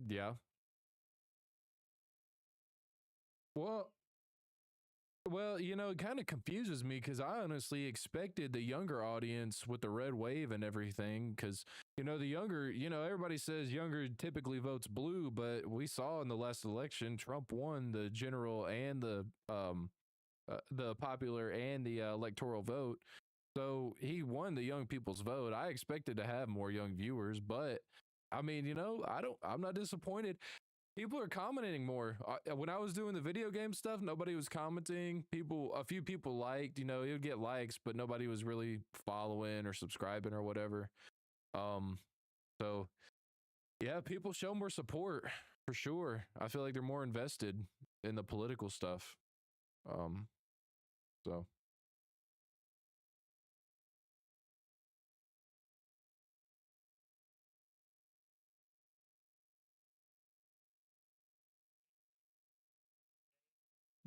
Yeah. Well, Well, it kind of confuses me because I honestly expected the younger audience with the red wave and everything. Because the younger, everybody says younger typically votes blue, but we saw in the last election Trump won the general and the popular and the electoral vote. So he won the young people's vote. I expected to have more young viewers, but I mean, I'm not disappointed. People are commenting more. When I was doing the video game stuff, nobody was commenting. A few people liked, it would get likes, but nobody was really following or subscribing or whatever. Um, so yeah, people show more support for sure. I feel like they're more invested in the political stuff. Um, so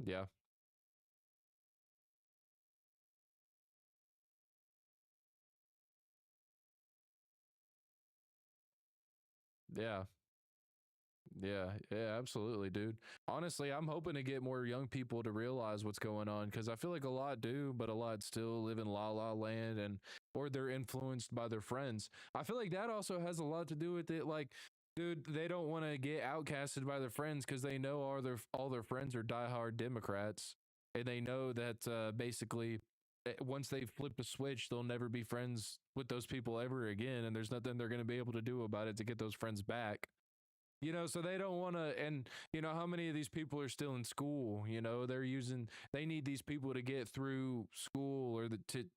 yeah, yeah. Yeah, yeah, absolutely, dude. Honestly, I'm hoping to get more young people to realize what's going on because I feel like a lot do, but a lot still live in la la land or they're influenced by their friends. I feel like that also has a lot to do with it. Like, dude, they don't want to get outcasted by their friends because they know all their friends are diehard Democrats, and they know that basically once they flip a switch, they'll never be friends with those people ever again, and there's nothing they're going to be able to do about it to get those friends back. So they don't want to, and how many of these people are still in school? They need these people to get through school or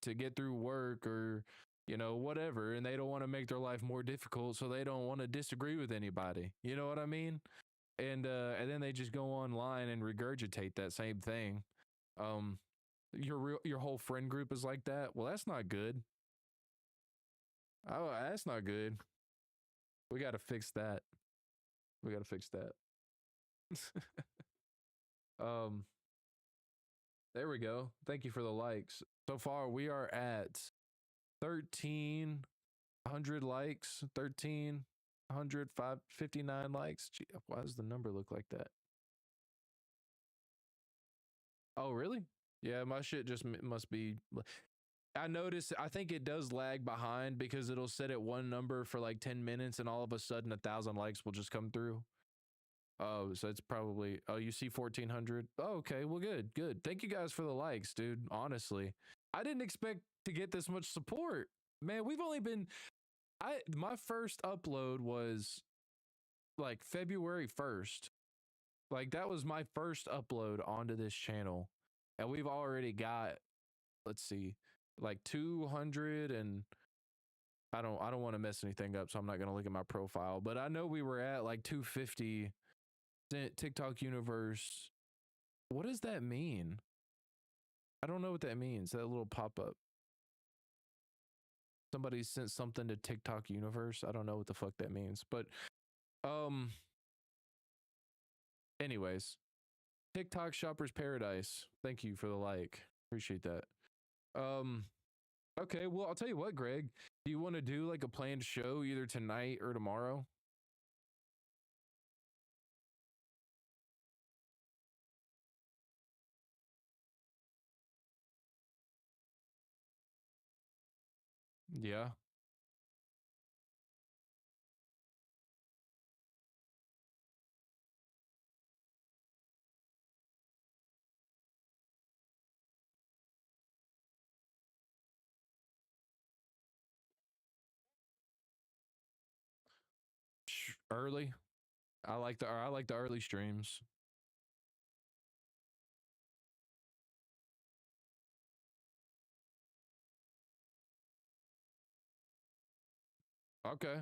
to get through work or, whatever. And they don't want to make their life more difficult. So they don't want to disagree with anybody. You know what I mean? And then they just go online and regurgitate that same thing. Um, your whole friend group is like that. Well, that's not good. Oh, that's not good. We got to fix that. We got to fix that. um, There we go. Thank you for the likes. So far, we are at 1,300 likes, 1,359 likes. Gee, why does the number look like that? Oh, really? Yeah, my shit just must be. I noticed. I think it does lag behind because it'll set at one number for like 10 minutes, and all of a sudden 1,000 likes will just come through. Oh, so it's probably. Oh, you see 1,400. Oh, okay. Well, good, good. Thank you guys for the likes, dude. Honestly, I didn't expect to get this much support. Man, we've only been. My first upload was like February 1st. Like that was my first upload onto this channel. And we've already got, let's see, like 200 and I don't want to mess anything up, so I'm not going to look at my profile, but I know we were at like 250 TikTok universe. What does that mean? I don't know what that means. That little pop-up. Somebody sent something to TikTok universe. I don't know what the fuck that means, but anyways, TikTok shoppers paradise. Thank you for the like. Appreciate that. Okay, well, I'll tell you what, Greg. Do you want to do like a planned show either tonight or tomorrow? Yeah. Early. I like the early streams. Okay.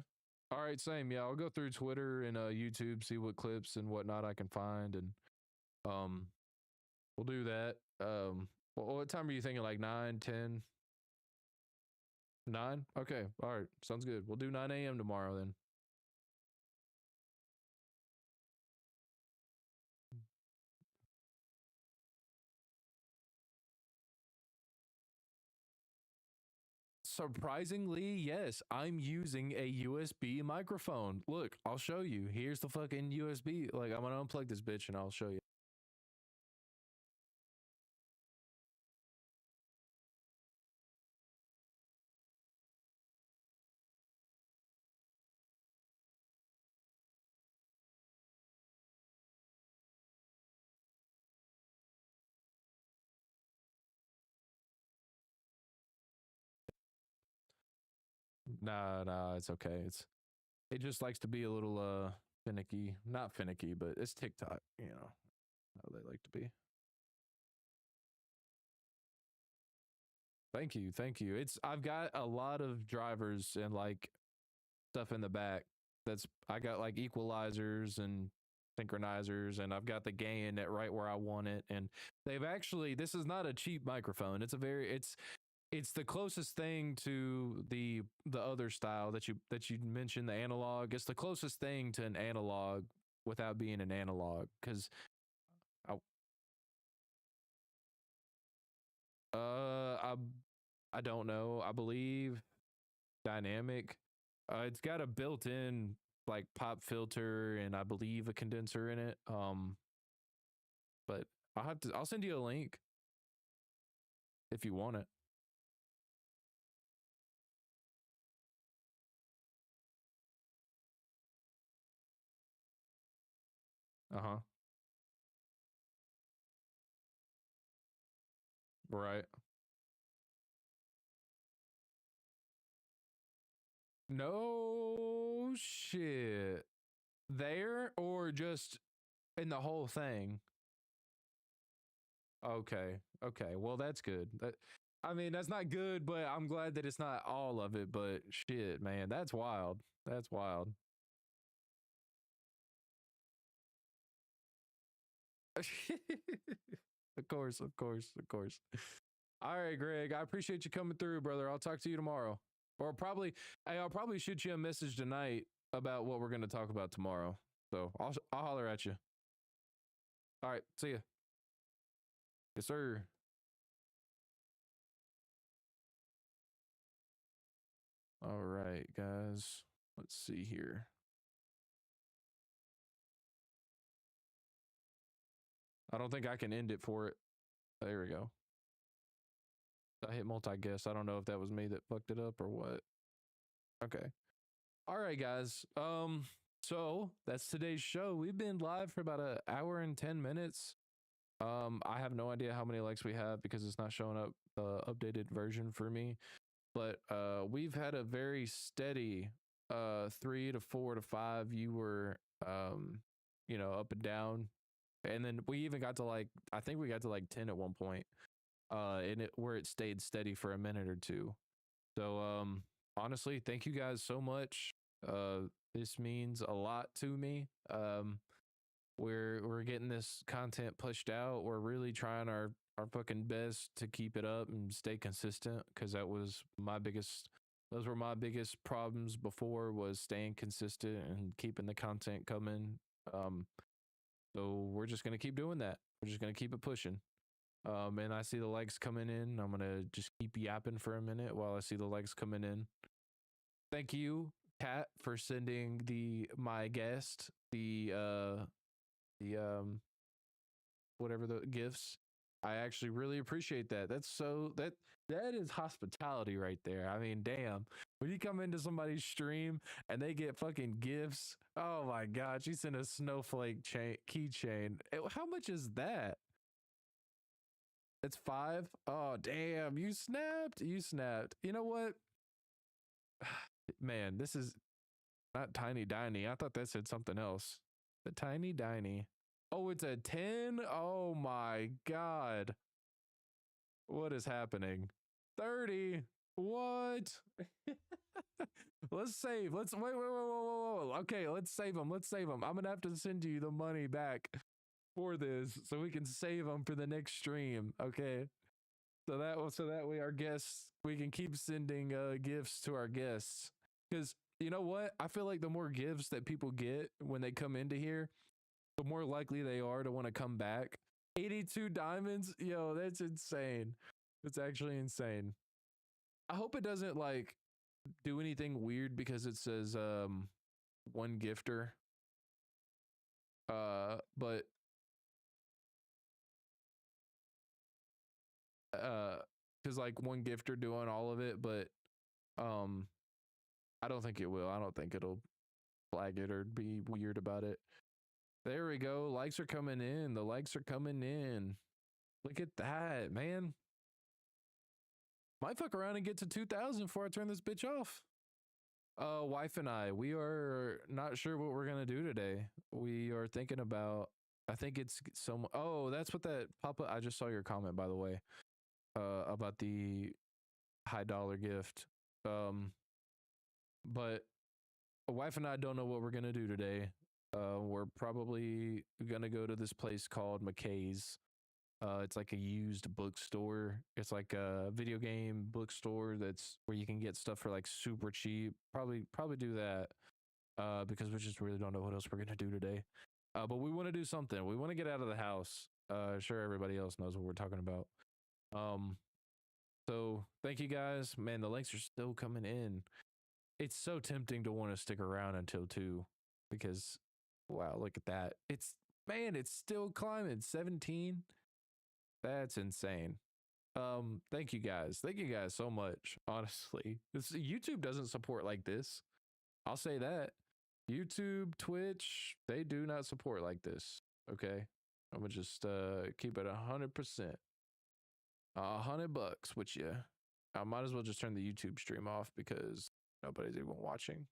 All right, same. Yeah, I'll go through Twitter and YouTube, see what clips and whatnot I can find, and um we'll do that. What time are you thinking? Like 9, 10? 9? Okay. All right. Sounds good. We'll do 9 a.m. tomorrow then. Surprisingly, yes, I'm using a USB microphone. Look, I'll show you. Here's the fucking USB. Like, I'm gonna unplug this bitch and I'll show you. Nah, it's okay. It just likes to be a little finicky. Not finicky, but it's TikTok, you know how they like to be. Thank you. I've got a lot of drivers and like stuff in the back. I got like equalizers and synchronizers, and I've got the gain at right where I want it. And this is not a cheap microphone. It's the closest thing to the other style that you mentioned, the analog. It's the closest thing to an analog without being an analog, because I I don't know. I believe dynamic. It's got a built-in like pop filter and I believe a condenser in it. But I'll send you a link if you want it. Uh-huh. Right. No shit. There or just in the whole thing? Okay. Okay. Well, that's good. I mean, that's not good, but I'm glad that it's not all of it, but shit, man, that's wild. That's wild. Of course, of course, of course. All right, Greg, I appreciate you coming through, brother. I'll talk to you tomorrow. Or I'll probably shoot you a message tonight about what we're going to talk about tomorrow. So I'll holler at you. All right, see ya. Yes, sir. All right, guys. Let's see here. I don't think I can end it for it. There we go. I hit multi-guess. I don't know if that was me that fucked it up or what. Okay. All right, guys. So that's today's show. We've been live for about an hour and 10 minutes. I have no idea how many likes we have because it's not showing up the updated version for me. But we've had a very steady 3 to 4 to 5 viewer up and down. And then we even got to I think we got to 10 at one point. Where it stayed steady for a minute or two. So honestly, thank you guys so much. This means a lot to me. We're getting this content pushed out. We're really trying our fucking best to keep it up and stay consistent, because those were my biggest problems before, was staying consistent and keeping the content coming. So we're just gonna keep doing that. We're just gonna keep it pushing. And I see the likes coming in. I'm gonna just keep yapping for a minute while I see the likes coming in. Thank you, Kat, for sending my guest the whatever the gifts. I actually really appreciate that. That is hospitality right there. I mean, damn. When you come into somebody's stream and they get fucking gifts, oh my god, she sent a snowflake keychain. How much is that? It's 5. Oh damn, you snapped. You know what, man, this is not Tiny Diny. I thought that said something else. The Tiny Diny. Oh, it's a 10. Oh my god, what is happening? 30. What? Let's save. Let's wait. Whoa. Okay, let's save them. I'm gonna have to send you the money back for this so we can save them for the next stream. Okay. So that way our guests, we can keep sending gifts to our guests. Because you know what? I feel like the more gifts that people get when they come into here, the more likely they are to want to come back. 82 diamonds? Yo, that's insane. It's actually insane. I hope it doesn't do anything weird because it says one gifter. But because one gifter doing all of it, but I don't think it will. I don't think it'll flag it or be weird about it. There we go. Likes are coming in. The likes are coming in. Look at that, man. Might fuck around and get to 2,000 before I turn this bitch off. Wife and I, we are not sure what we're gonna do today. We are thinking about, I think it's oh, that's what that Papa, I just saw your comment, by the way, about the high dollar gift. But wife and I don't know what we're gonna do today. We're probably gonna go to this place called McKay's. It's like a used bookstore. It's like a video game bookstore that's where you can get stuff for super cheap. Probably do that. Because we just really don't know what else we're gonna do today. But we want to do something. We want to get out of the house. Sure, everybody else knows what we're talking about. So thank you guys. Man, the links are still coming in. It's so tempting to want to stick around until 2, because wow, look at that. It's still climbing. 17. That's insane. Thank you guys. Thank you guys so much. Honestly, YouTube doesn't support like this. I'll say that. YouTube, Twitch, they do not support like this. Okay. I'm gonna just keep it 100%. $100 with you. I might as well just turn the YouTube stream off because nobody's even watching.